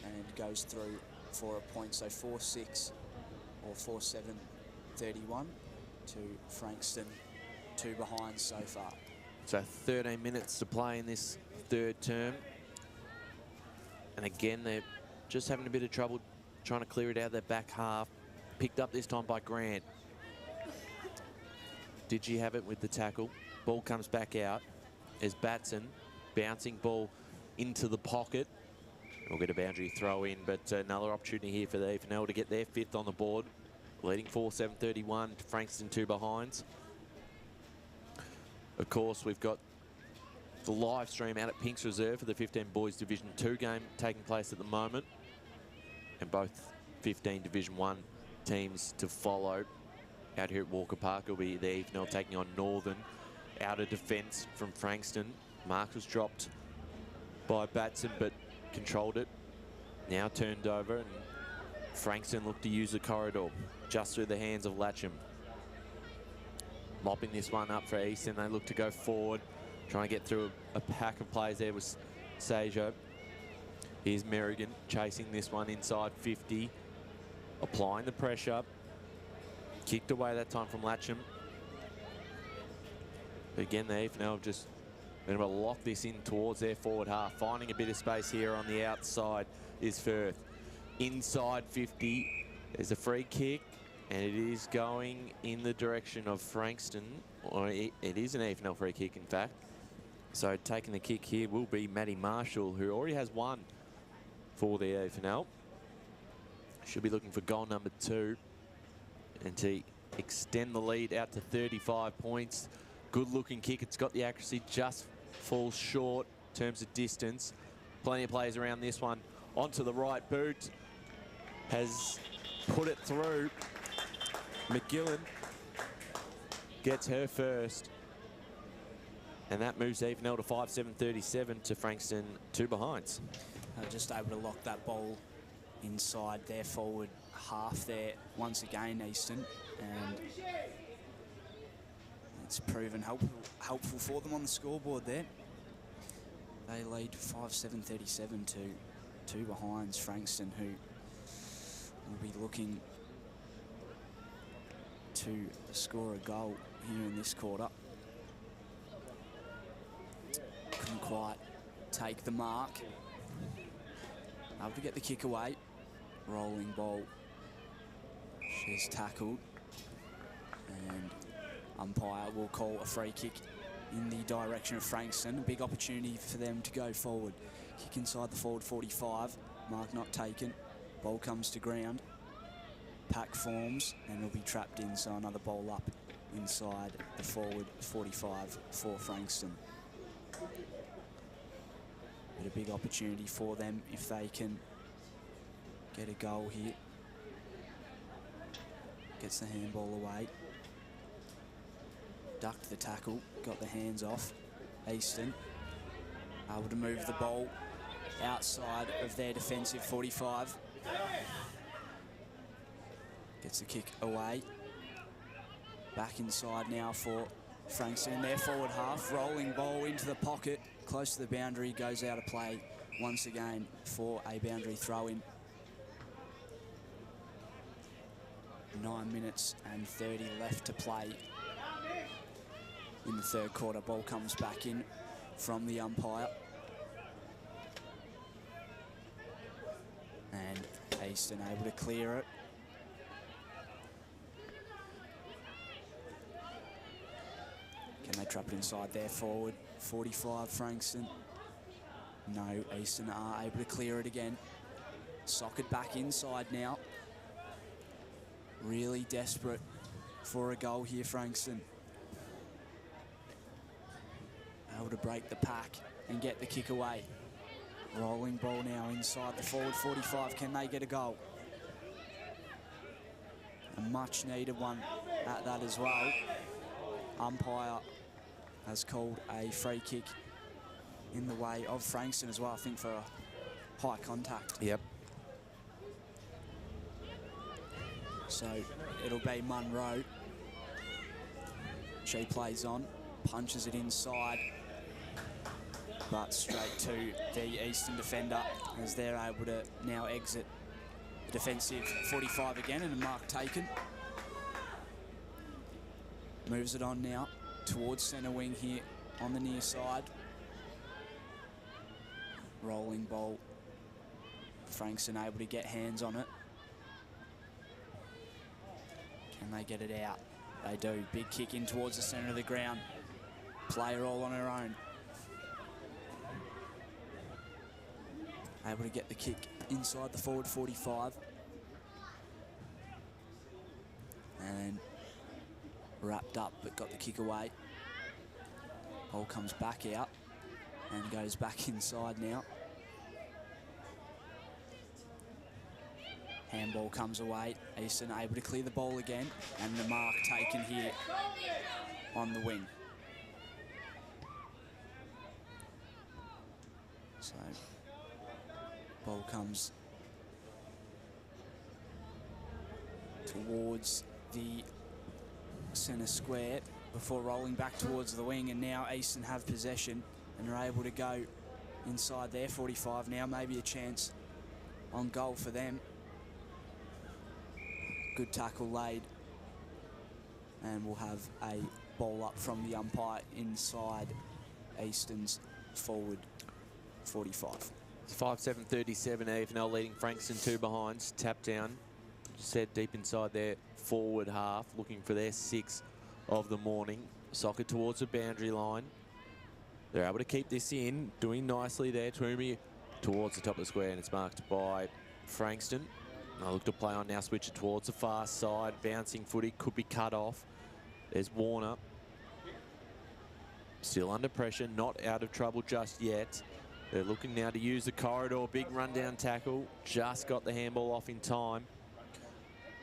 and goes through for a point. So 4-6 or 4-7-31 to Frankston, 2 behind so far. So 13 minutes to play in this third term. And again, they're just having a bit of trouble trying to clear it out of their back half. Picked up this time by Grant. Did she have it with the tackle? Ball comes back out as Batson, bouncing ball into the pocket. We'll get a boundary throw in, but another opportunity here for the EFNL to get their 5th on the board. Leading 4-7-31 to Frankston 2 behinds. Of course, we've got the live stream out at Pinks Reserve for the 15 Boys Division 2 game taking place at the moment. And both 15 Division 1 teams to follow. Out here at Walker Park will be the EFNL taking on Northern. Out of defence from Frankston. Mark was dropped by Batson, but controlled it. Now turned over, and Frankston looked to use the corridor just through the hands of Latcham. Mopping this one up for Easton. They look to go forward, trying to get through a pack of players there with Sejo. Here's Merrigan chasing this one inside 50. Applying the pressure. Kicked away that time from Latcham. But again, the EFNL just been able to lock this in towards their forward half. Finding a bit of space here on the outside is Firth. inside 50. There's a free kick, and it is going in the direction of Frankston. Or it is an EFNL free kick, in fact. So taking the kick here will be Matty Marshall, who already has one for the EFNL. Should be looking for goal number 2 and to extend the lead out to 35 points. Good looking kick. It's got the accuracy, just falls short in terms of distance. Plenty of players around this one. Onto the right boot. Has put it through. McGillen gets her first. And that moves EFNL to 5-7-37 to Frankston 2 behinds. Just able to lock that ball inside their forward half there once again, Easton. And it's proven helpful for them on the scoreboard there. They lead 5-7-37 to 2 behinds Frankston, who will be looking to score a goal here in this quarter. Couldn't quite take the mark. Able to get the kick away. Rolling ball. She's tackled. And umpire will call a free kick in the direction of Frankston. A big opportunity for them to go forward. Kick inside the forward 45. Mark not taken. Ball comes to ground. Pack forms and will be trapped in, so another ball up inside the forward 45 for Frankston. But a big opportunity for them if they can get a goal here. Gets the handball away. Ducked the tackle, got the hands off. Easton able to move the ball outside of their defensive 45. Gets the kick away. Back inside now for Frankston in their forward half. Rolling ball into the pocket, close to the boundary, goes out of play once again for a boundary throw-in. 9 minutes and 30 left to play in the third quarter. Ball comes back in from the umpire. And Easton able to clear it. Can they trap it inside their forward 45 Frankston? No, Easton are able to clear it again. Socket back inside now. Really desperate for a goal here, Frankston. Able to break the pack and get the kick away. Rolling ball now inside the forward 45. Can they get a goal? A much needed one at that as well. Umpire has called a free kick in the way of Frankston as well, I think for a high contact. Yep. So it'll be Munro. She plays on, punches it inside, but straight to the Eastern defender as they're able to now exit the defensive 45 again, and a mark taken. Moves it on now towards centre wing here on the near side. Rolling ball. Frankston able to get hands on it. Can they get it out? They do. Big kick in towards the centre of the ground. Player all on her own. Able to get the kick inside the forward 45. And wrapped up, but got the kick away. Ball comes back out and goes back inside now. Handball comes away. Easton able to clear the ball again, and the mark taken here on the wing. So, ball comes towards the centre square before rolling back towards the wing, and now Easton have possession and are able to go inside their 45 now. Maybe a chance on goal for them. Good tackle laid, and we'll have a ball up from the umpire inside Easton's forward 45. It's 5-7-37, EFNL leading Frankston 2 behinds. Tap down, set deep inside their forward half, looking for their 6 of the morning. Socket towards the boundary line. They're able to keep this in, doing nicely there. Toomey towards the top of the square, and it's marked by Frankston. I look to play on now, switch it towards the far side. Bouncing footy, could be cut off. There's Warner. Still under pressure, not out of trouble just yet. They're looking now to use the corridor. Big rundown tackle. Just got the handball off in time.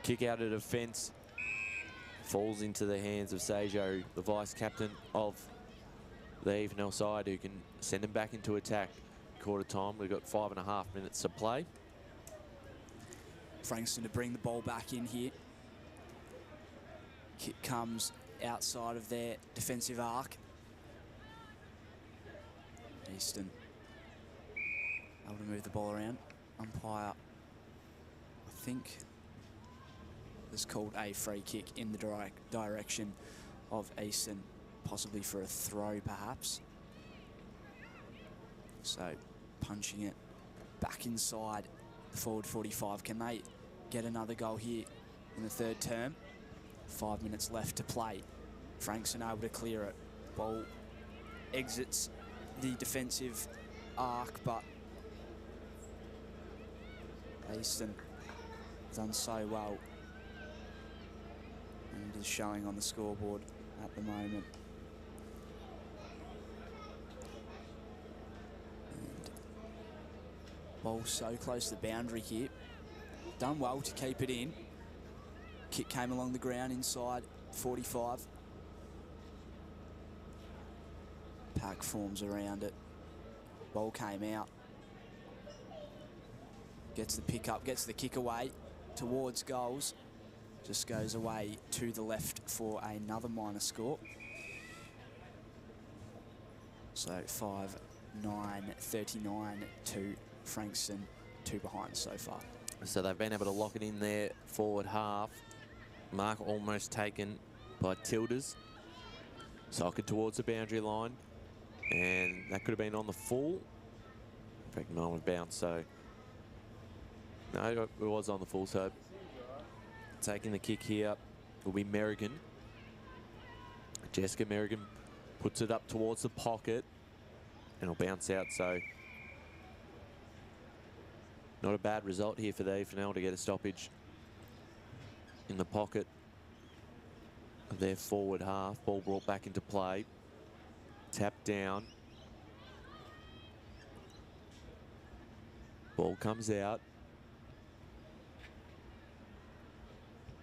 Kick out of defence. Falls into the hands of Sejo, the vice-captain of the EFNL side, who can send him back into attack. Quarter time, we've got 5.5 minutes to play. Frankston to bring the ball back in here. Kick comes outside of their defensive arc. Easton able to move the ball around. Umpire, I think, has called a free kick in the direction of Easton, possibly for a throw perhaps. So punching it back inside the forward 45. Can they get another goal here in the third term? 5 minutes left to play. Frankston able to clear it. Ball exits the defensive arc, but Easton done so well and is showing on the scoreboard at the moment. And ball so close to the boundary here. Done well to keep it in. Kick came along the ground inside 45. Pack forms around it. Ball came out. Gets the pick up, gets the kick away towards goals. Just goes away to the left for another minor score. So 5-9-39 to Frankston, 2 behind so far. So they've been able to lock it in there forward half. Mark almost taken by Tilders. Socket towards the boundary line. And that could have been on the full. In fact, no one bounced, so... No, it was on the full, so... Taking the kick here will be Merrigan. Jessica Merrigan puts it up towards the pocket. And it'll bounce out, so... Not a bad result here for the EFNL to get a stoppage in the pocket of their forward half. Ball brought back into play. Tap down. Ball comes out.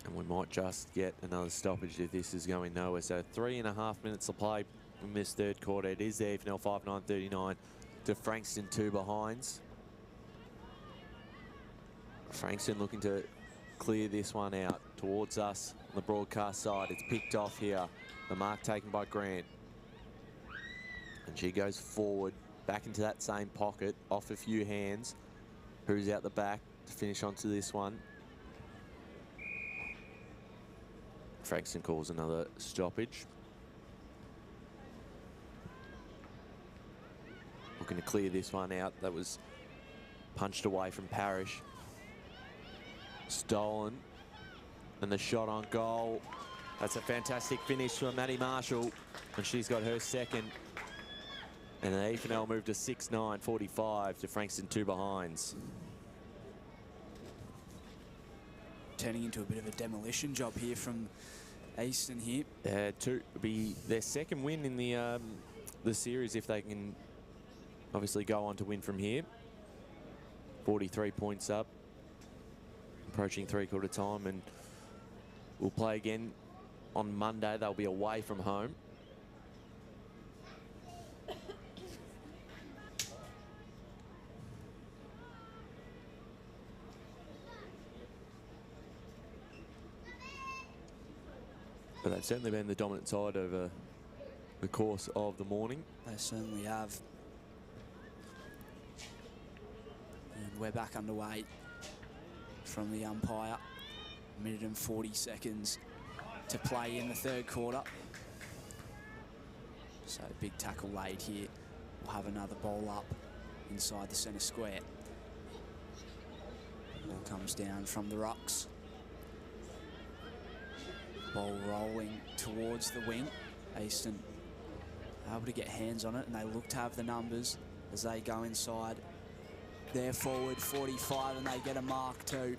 And we might just get another stoppage if this is going nowhere. So 3.5 minutes to play in this third quarter. It is the EFNL 5-9-39 to Frankston 2 behinds. Frankston looking to clear this one out towards us on the broadcast side. It's picked off here. The mark taken by Grant. And she goes forward, back into that same pocket, off a few hands. Who's out the back to finish onto this one? Frankston calls another stoppage. Looking to clear this one out. That was punched away from Parrish. Stolen. And the shot on goal. That's a fantastic finish from Maddie Marshall. And she's got her second. And the EFNL moved to 6-9-45 to Frankston 2 behinds. Turning into a bit of a demolition job here from Easton here. To be their second win in the series if they can obviously go on to win from here. 43 points up. Approaching three-quarter time, and we'll play again on Monday. They'll be away from home. But they've certainly been the dominant side over the course of the morning. They certainly have. And we're back underway from the umpire. 1 minute and 40 seconds to play in the third quarter. So big tackle laid here. We'll have another ball up inside the centre square. Ball comes down from the rucks. Ball rolling towards the wing. Easton able to get hands on it, and they look to have the numbers as they go inside. They're forward 45, and they get a mark too.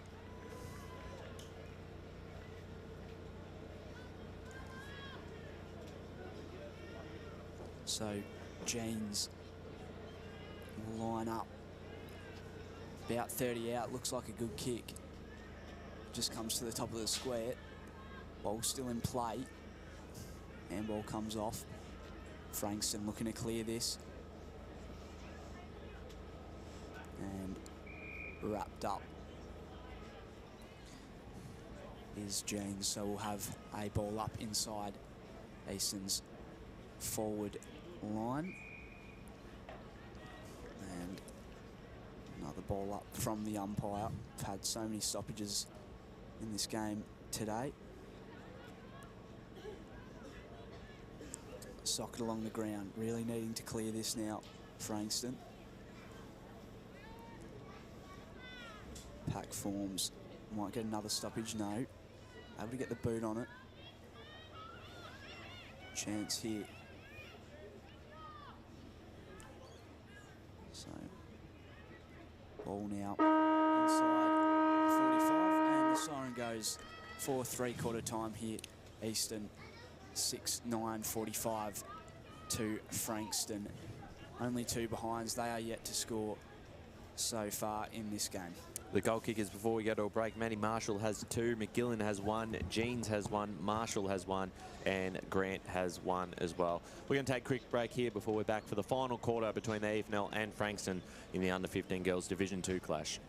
So Jeans will line up. About 30 out, looks like a good kick. Just comes to the top of the square. Ball still in play. Handball comes off. Frankston looking to clear this. And wrapped up is Jeans, so we'll have a ball up inside Easton's forward line. And another ball up from the umpire. We've had so many stoppages in this game today. Socket along the ground, really needing to clear this now, Frankston. Pack forms, might get another stoppage, no. Able to get the boot on it. Chance here. So, ball now inside 45, and the siren goes for three-quarter time here. Easton 6-9-45 to Frankston. Only two behinds. They are yet to score so far in this game. The goal kickers before we go to a break. Matty Marshall has 2, McGillen has 1, Jeans has 1, Marshall has 1, and Grant has 1 as well. We're going to take a quick break here before we're back for the final quarter between the EFNL and Frankston in the under-15 girls Division 2 clash.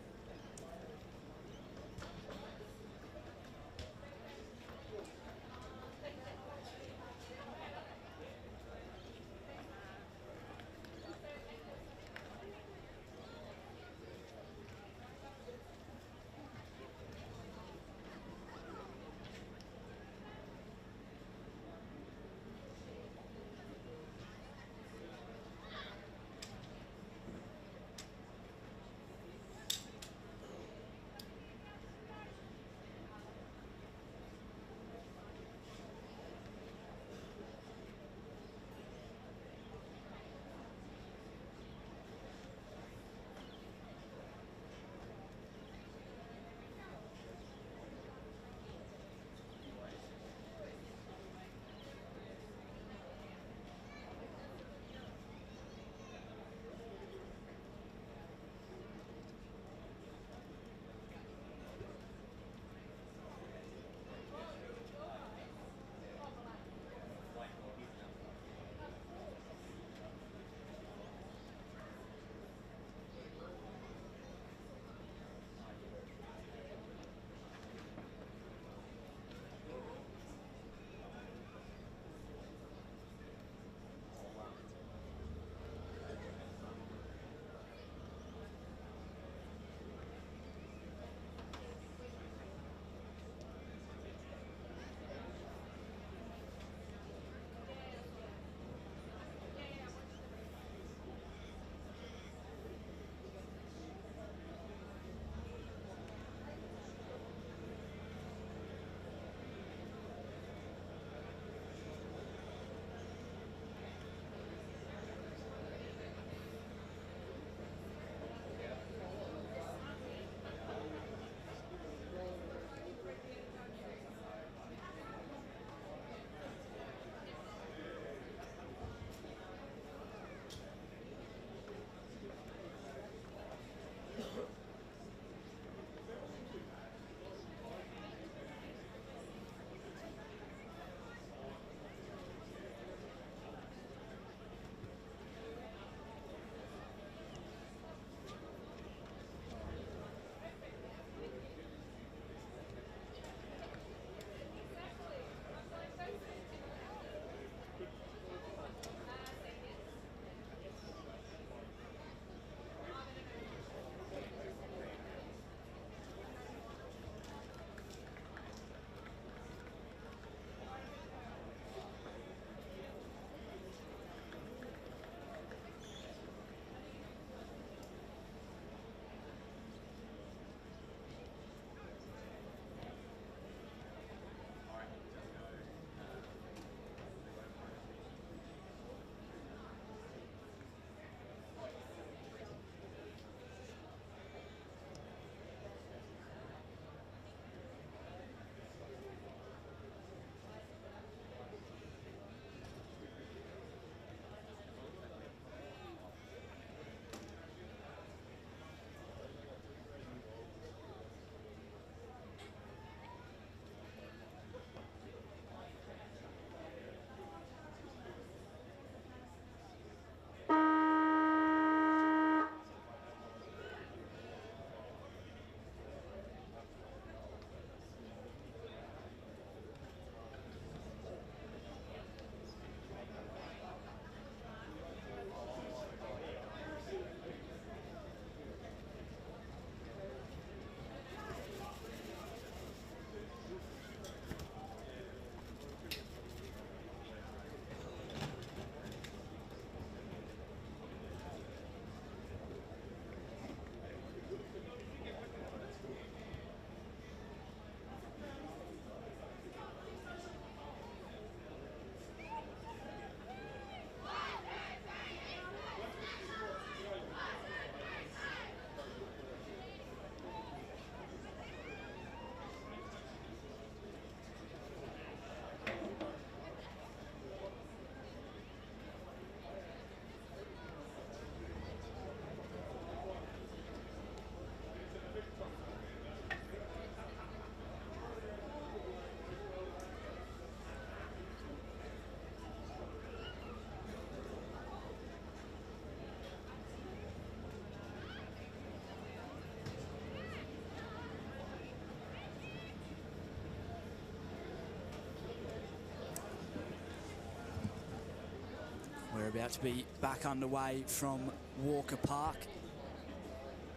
about to be back underway from Walker Park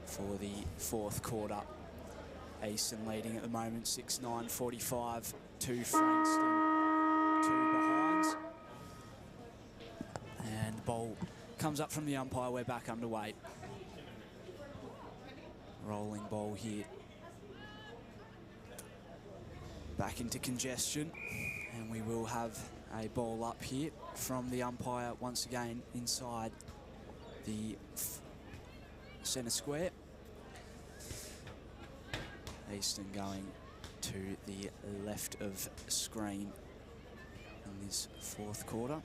for the fourth quarter. Easton leading at the moment, 6-9-45 to Frankston, 2 behinds. And the ball comes up from the umpire. We're back underway. Rolling ball here. Back into congestion, and we will have a ball up here from the umpire once again inside the centre square. Easton going to the left of screen in this fourth quarter.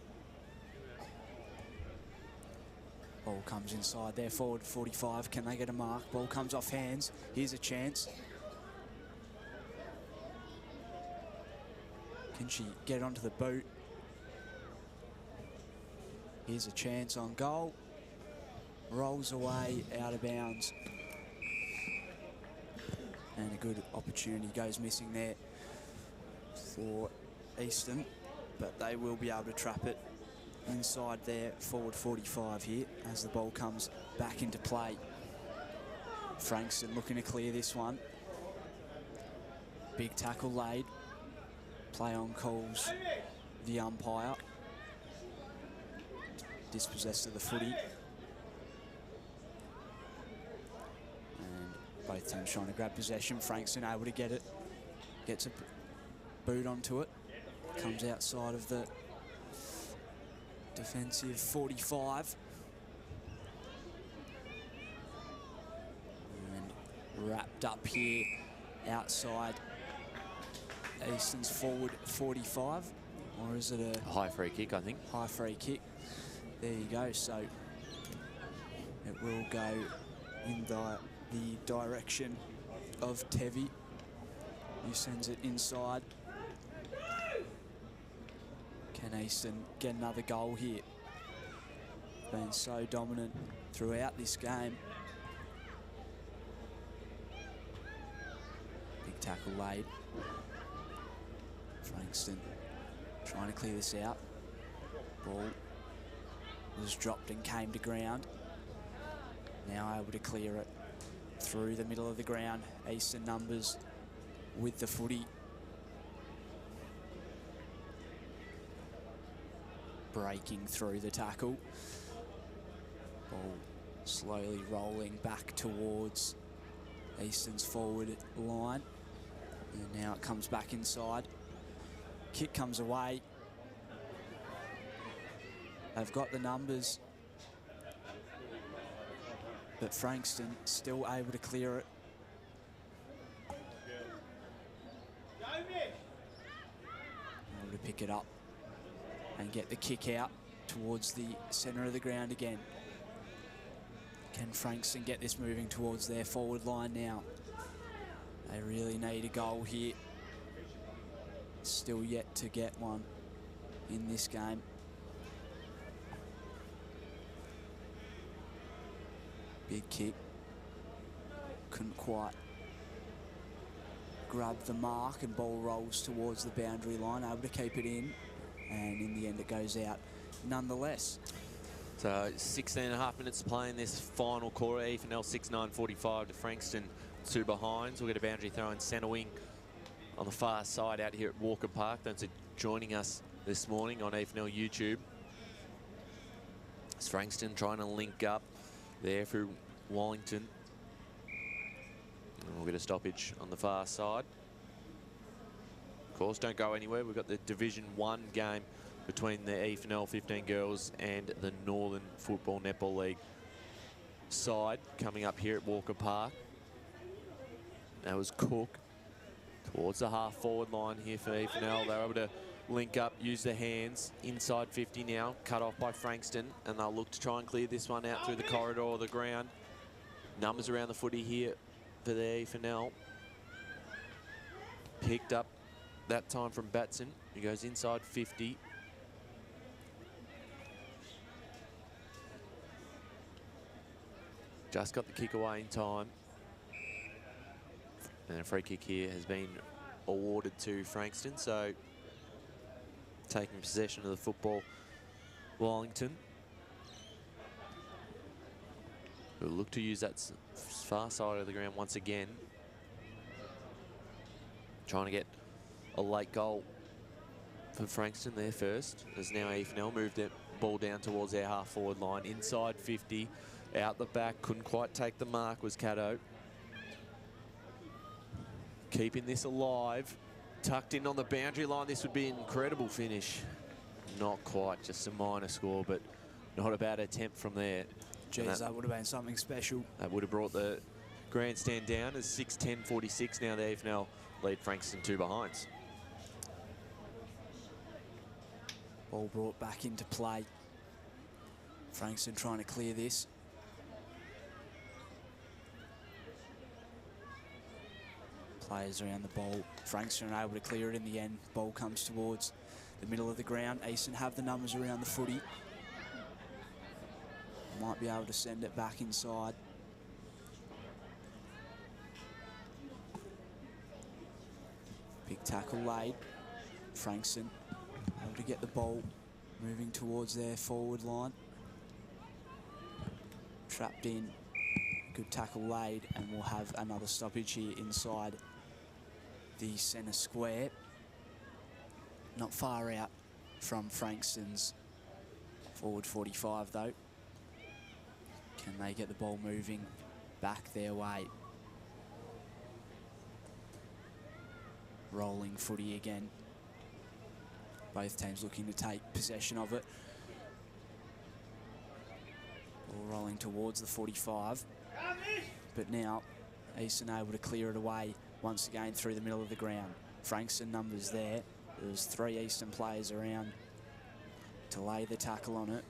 Ball comes inside there, forward 45. Can they get a mark? Ball comes off hands. Here's a chance. Can she get onto the boot? Here's a chance on goal. Rolls away, out of bounds. And a good opportunity goes missing there for Easton, but they will be able to trap it inside there, forward 45 here, as the ball comes back into play. Frankston looking to clear this one. Big tackle laid. Play on calls the umpire. Dispossessed of the footy. And both teams trying to grab possession. Frankston able to get it. Gets a boot onto it. Comes outside of the defensive 45. And wrapped up here outside Easton's forward 45. Or is it a high free kick, I think? High free kick. There you go. So it will go in the direction of Tevi, who sends it inside. Can Easton get another goal here? Been so dominant throughout this game. Big tackle laid. Frankston trying to clear this out. Ball was dropped and came to ground. Now able to clear it through the middle of the ground. Easton numbers with the footy. Breaking through the tackle. Ball slowly rolling back towards Easton's forward line. And now it comes back inside. Kick comes away. They've got the numbers, but Frankston still able to clear it. Able to pick it up and get the kick out towards the centre of the ground again. Can Frankston get this moving towards their forward line now? They really need a goal here. Still yet to get one in this game. Big kick. Couldn't quite grab the mark, and ball rolls towards the boundary line, able to keep it in, and in the end it goes out nonetheless. So 16.5 minutes to play in this final quarter. EFNL 6-9-45 to Frankston, 2 behinds. We'll get a boundary throw in centre wing on the far side out here at Walker Park. Thanks for joining us this morning on EFNL YouTube. It's Frankston trying to link up there through Wallington. And we'll get a stoppage on the far side. Of course, don't go anywhere. We've got the Division 1 game between the EFNL 15 girls and the Northern Football Netball League side coming up here at Walker Park. That was Cook towards the half-forward line here for EFNL. They're able to link up, use their hands. Inside 50 now, cut off by Frankston, and they'll look to try and clear this one out through the corridor or the ground. Numbers around the footy here for the EFNL. Picked up that time from Batson. He goes inside 50. Just got the kick away in time. And a free kick here has been awarded to Frankston. So taking possession of the football, Wallington. We'll look to use that far side of the ground once again. Trying to get a late goal for Frankston there first. As now EFNL moved that ball down towards their half-forward line. Inside 50, out the back. Couldn't quite take the mark was Caddo. Keeping this alive. Tucked in on the boundary line. This would be an incredible finish. Not quite, just a minor score, but not a bad attempt from there. Geez, that would have been something special. That would have brought the grandstand down as 6-10-46 now. The EFNL lead Frankston 2 behinds. Ball brought back into play. Frankston trying to clear this. Players around the ball. Frankston are able to clear it in the end. Ball comes towards the middle of the ground. Easton have the numbers around the footy. Might be able to send it back inside. Big tackle laid. Frankston able to get the ball moving towards their forward line. Trapped in. Good tackle laid, and we'll have another stoppage here inside the centre square. Not far out from Frankston's forward 45 though. Can they get the ball moving back their way? Rolling footy again. Both teams looking to take possession of it. Ball rolling towards the 45. But now Easton able to clear it away once again through the middle of the ground. Frankston numbers there. There's 3 Easton players around to lay the tackle on it.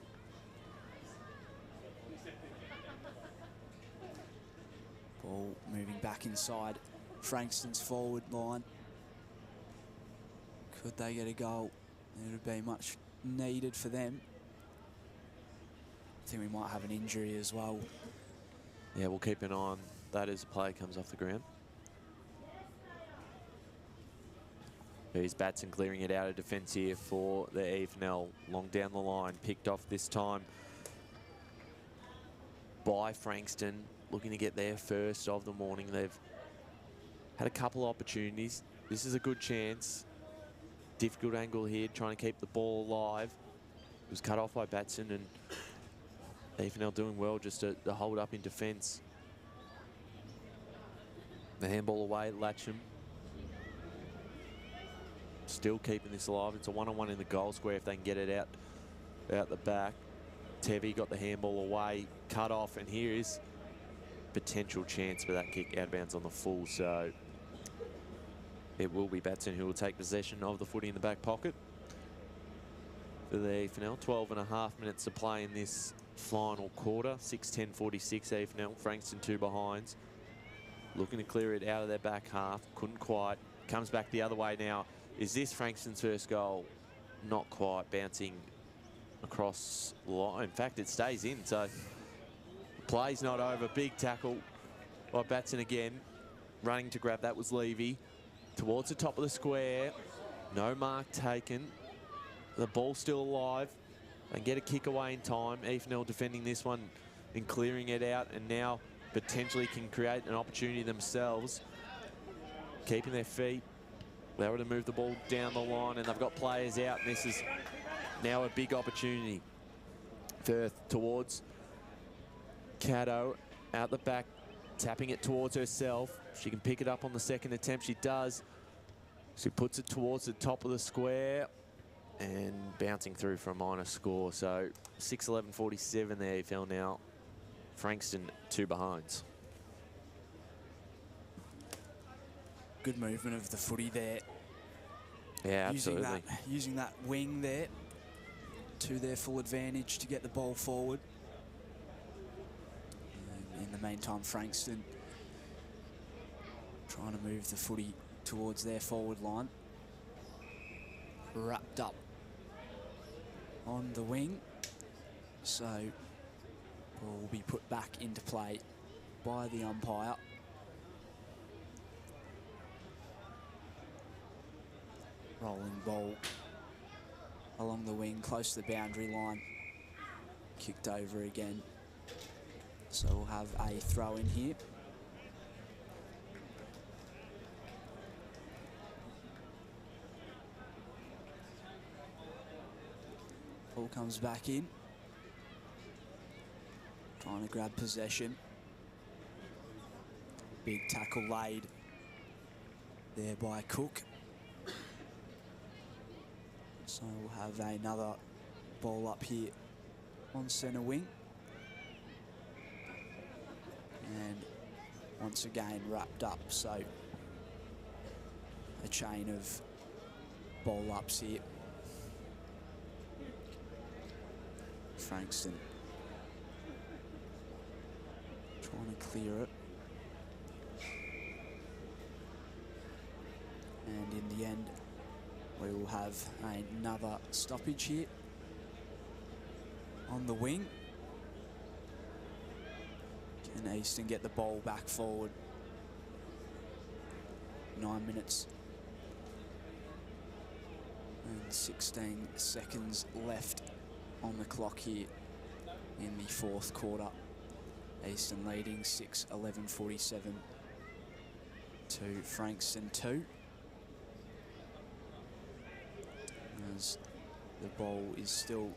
Ball moving back inside Frankston's forward line. Could they get a goal? It would be much needed for them. I think we might have an injury as well. Yeah, we'll keep an eye on that as the player comes off the ground. Here's Batson clearing it out of defence here for the EFNL. Long down the line, picked off this time by Frankston. Looking to get their first of the morning. They've had a couple of opportunities. This is a good chance. Difficult angle here, trying to keep the ball alive. It was cut off by Batson, and EFNL doing well just to hold up in defence. The handball away, Latcham. Still keeping this alive. It's a one-on-one in the goal square if they can get it out the back. Tevi got the handball away, cut off, and here is potential chance for that kick out of bounds on the full. So it will be Batson who will take possession of the footy in the back pocket for the EFNL. 12.5 minutes to play in this final quarter. 6-10-46 EFNL. Frankston 2 behinds. Looking to clear it out of their back half. Couldn't quite. Comes back the other way now. Is this Frankston's first goal? Not quite. Bouncing across the line. In fact, it stays in. So play's not over. Big tackle by Batson again. Running to grab that was Levy. Towards the top of the square. No mark taken. The ball still alive. They get a kick away in time. EFNL defending this one and clearing it out, and now potentially can create an opportunity themselves. Keeping their feet. They were to move the ball down the line, and they've got players out, and this is now a big opportunity. Firth towards Caddo, out the back, tapping it towards herself. She can pick it up on the second attempt. She does. She puts it towards the top of the square and bouncing through for a minor score. So 6-11-47 the AFL now. Frankston 2 behinds. Good movement of the footy there. Yeah, absolutely. Using that wing there to their full advantage to get the ball forward. And in the meantime, Frankston trying to move the footy towards their forward line. Wrapped up on the wing. So ball will be put back into play by the umpire. Rolling ball along the wing, close to the boundary line. Kicked over again. So we'll have a throw in here. Ball comes back in. Trying to grab possession. Big tackle laid there by Cook. So we'll have another ball up here on centre wing. And once again wrapped up, so a chain of ball ups here. Frankston trying to clear it. And in the end, we will have another stoppage here on the wing. Can Easton get the ball back forward? 9 minutes and 16 seconds left on the clock here in the fourth quarter. Easton leading 6-11-47 to Frankston 2. As the ball is still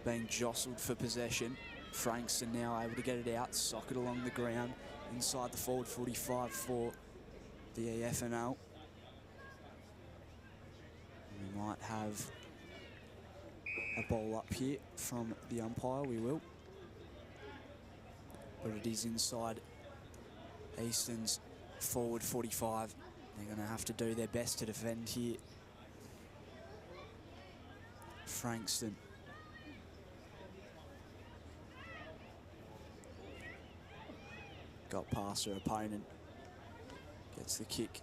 being jostled for possession. Frankston now able to get it out, sock it along the ground inside the forward 45 for the EFNL. We might have a ball up here from the umpire, we will. But it is inside Easton's forward 45. They're going to have to do their best to defend here. Frankston. Got past her opponent. Gets the kick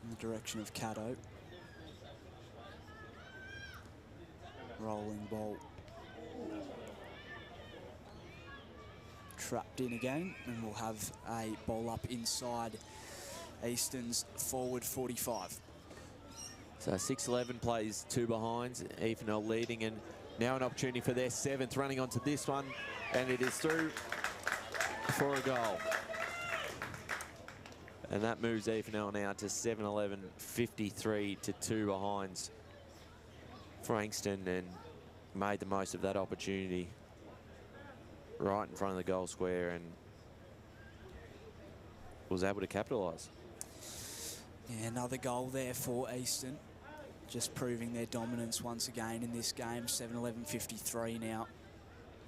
in the direction of Caddo. Rolling ball. Trapped in again, and we'll have a ball up inside Easton's forward 45. So 6-11 plays 2 behinds, EFNL leading, and now an opportunity for their 7th, running onto this one, and it is through for a goal. And that moves EFNL now to 7-11, 53 to 2 behinds. Frankston, and made the most of that opportunity right in front of the goal square and was able to capitalise. Yeah, another goal there for Easton. Just proving their dominance once again in this game. 7-11-53 now.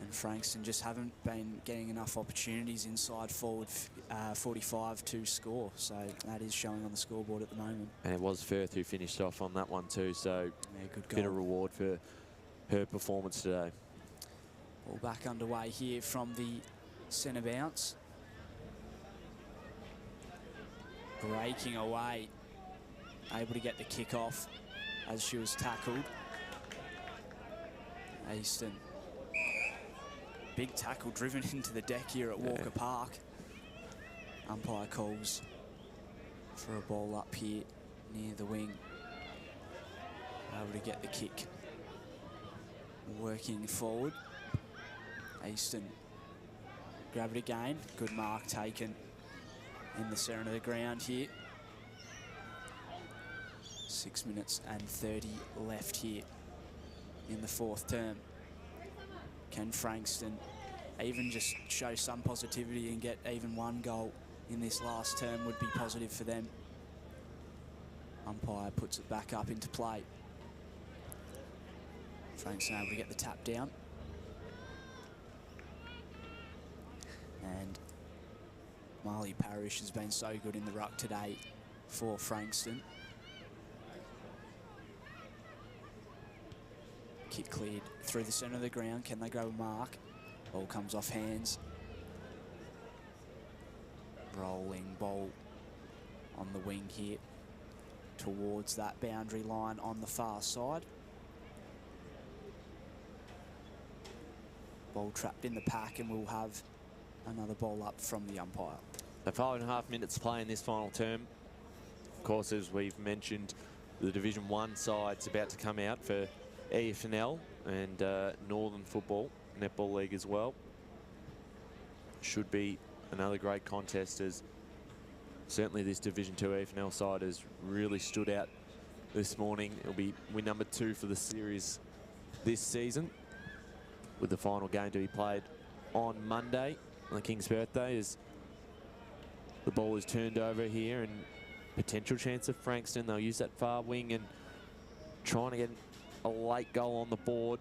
And Frankston just haven't been getting enough opportunities inside forward 45 to score. So that is showing on the scoreboard at the moment. And it was Firth who finished off on that one too. So yeah, good goal. Bit of reward for her performance today. Ball back underway here from the centre bounce. Breaking away. Able to get the kick off as she was tackled. Easton. Big tackle driven into the deck here at Walker Park. Umpire calls for a ball up here near the wing. Able to get the kick. Working forward. Easton. Grab it again. Good mark taken in the centre of the ground here. 6 minutes and 30 left here in the fourth term. Can Frankston even just show some positivity and get even one goal in this last term would be positive for them. Umpire puts it back up into play. Frankston able to get the tap down. And Marley Parrish has been so good in the ruck today for Frankston. Kick cleared through the centre of the ground. Can they grab a mark? Ball comes off hands. Rolling ball on the wing here towards that boundary line on the far side. Ball trapped in the pack, and we'll have another ball up from the umpire. The 5.5 minutes play in this final term. Of course, as we've mentioned, the Division 1 side's about to come out for EFNL and Northern Football, Netball League as well. should be another great contest, as certainly this Division 2 EFNL side has really stood out this morning. It'll be win number 2 for the series this season, with the final game to be played on Monday on the King's birthday, as the ball is turned over here, and potential chance of Frankston. They'll use that far wing and trying to get a late goal on the board.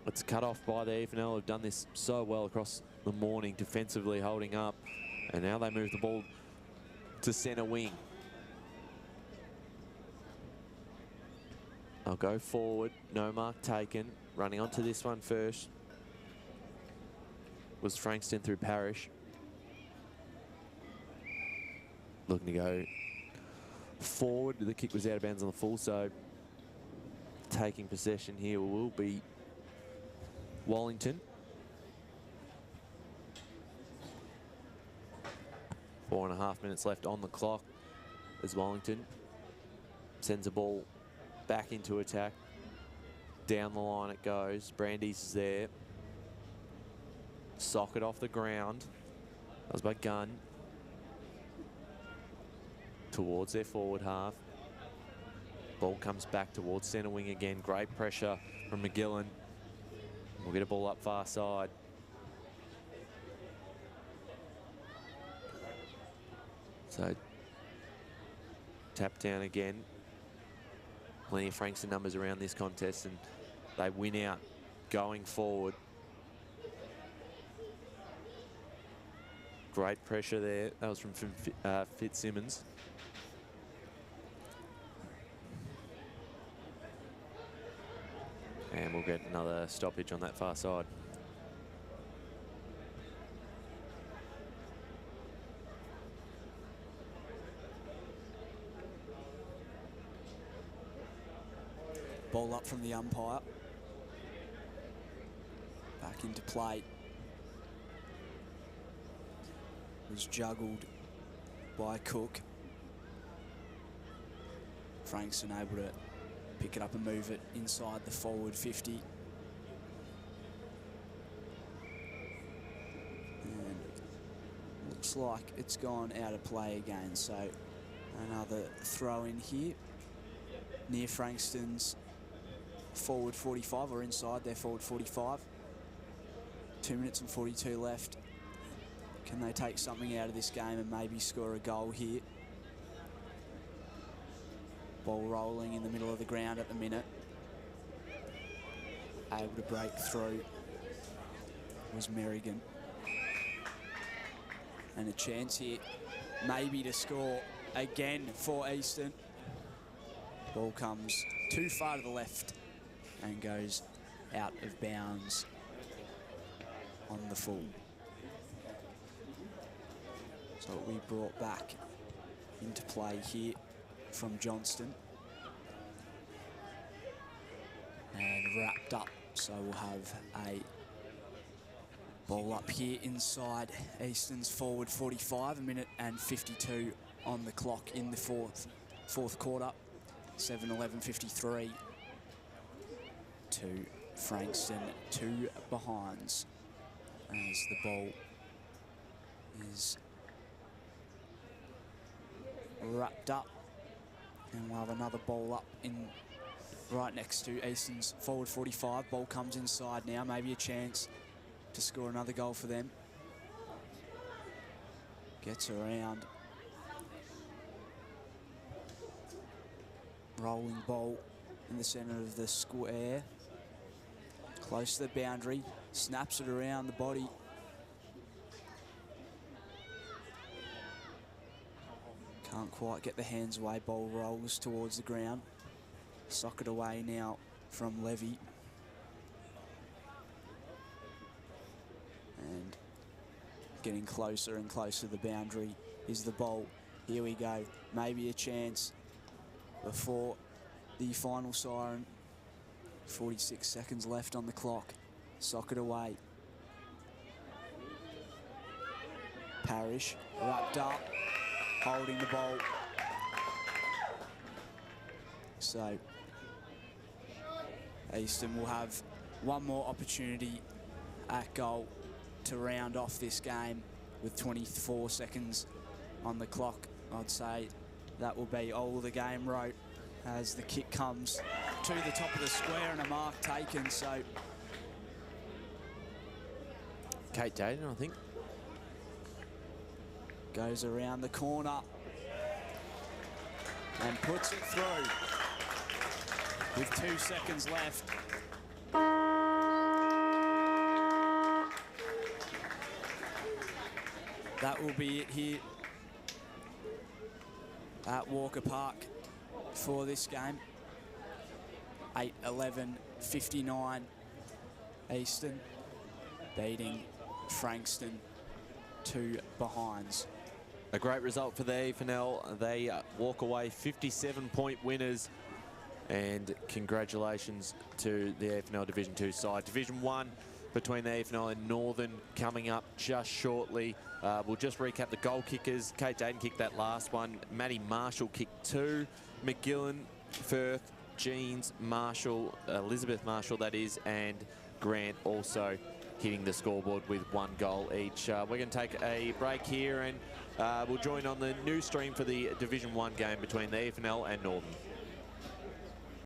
It's cut off by the EFNL, who've done this so well across the morning, defensively holding up. And now they move the ball to centre wing. They'll go forward, no mark taken. Running onto this one first was Frankston through Parrish. Looking to go forward. The kick was out of bounds on the full, so taking possession here will be Wallington. 4.5 minutes left on the clock as Wallington sends the ball back into attack. Down the line it goes. Brandeis is there. Socket off the ground. That was by Gunn. Towards their forward half. Ball comes back towards centre wing again. Great pressure from McGillen. We'll get a ball up far side. So tap down again. Plenty of Frankston numbers around this contest, and they win out going forward. Great pressure there. That was from Fitzsimmons. And we'll get another stoppage on that far side. Ball up from the umpire. Back into play. Was juggled by Cook. Frankston able to pick it up and move it inside the forward 50. And looks like it's gone out of play again, so another throw in here near Frankston's forward 45, or inside their forward 45. 2 minutes and 42 left. Can they take something out of this game and maybe score a goal here? Ball rolling in the middle of the ground at the minute. Able to break through was Merrigan. And a chance here maybe to score again for Easton. Ball comes too far to the left and goes out of bounds on the full. So we brought back into play here from Johnston. And wrapped up, so we'll have a ball up here inside Easton's forward 45, 1 minute and 52 on the clock in the fourth quarter. 7:11:53 to Frankston, 2 behinds, as the ball is wrapped up, and we'll have another ball up in right next to Easton's forward 45. Ball comes inside now, maybe a chance to score another goal for them. Gets around. Rolling ball in the centre of the square. Close to the boundary. Snaps it around the body. Can't quite get the hands away. Ball rolls towards the ground. Socket away now from Levy. And getting closer and closer to the boundary is the ball. Here we go. Maybe a chance before the final siren. 46 seconds left on the clock. Socket away. Parrish wrapped up, holding the ball. So Easton will have one more opportunity at goal to round off this game with 24 seconds on the clock. I'd say that will be all the game wrote as the kick comes to the top of the square and a mark taken. So Kate Jayden, I think. Goes around the corner and puts it through with 2 seconds left. That will be it here at Walker Park for this game. 8-11-59. Eastern beating Frankston 2 behinds. A great result for the EFNL. They walk away 57-point winners. And congratulations to the EFNL Division 2 side. Division 1 between the EFNL and Northern coming up just shortly. We'll just recap the goal kickers. Kate Jayden kicked that last one. Maddie Marshall kicked 2. McGillen, Firth, Jeans, Marshall, Elizabeth Marshall that is, and Grant also hitting the scoreboard with 1 goal each. We're going to take a break here and we'll join on the new stream for the Division 1 game between the EFNL and Northern.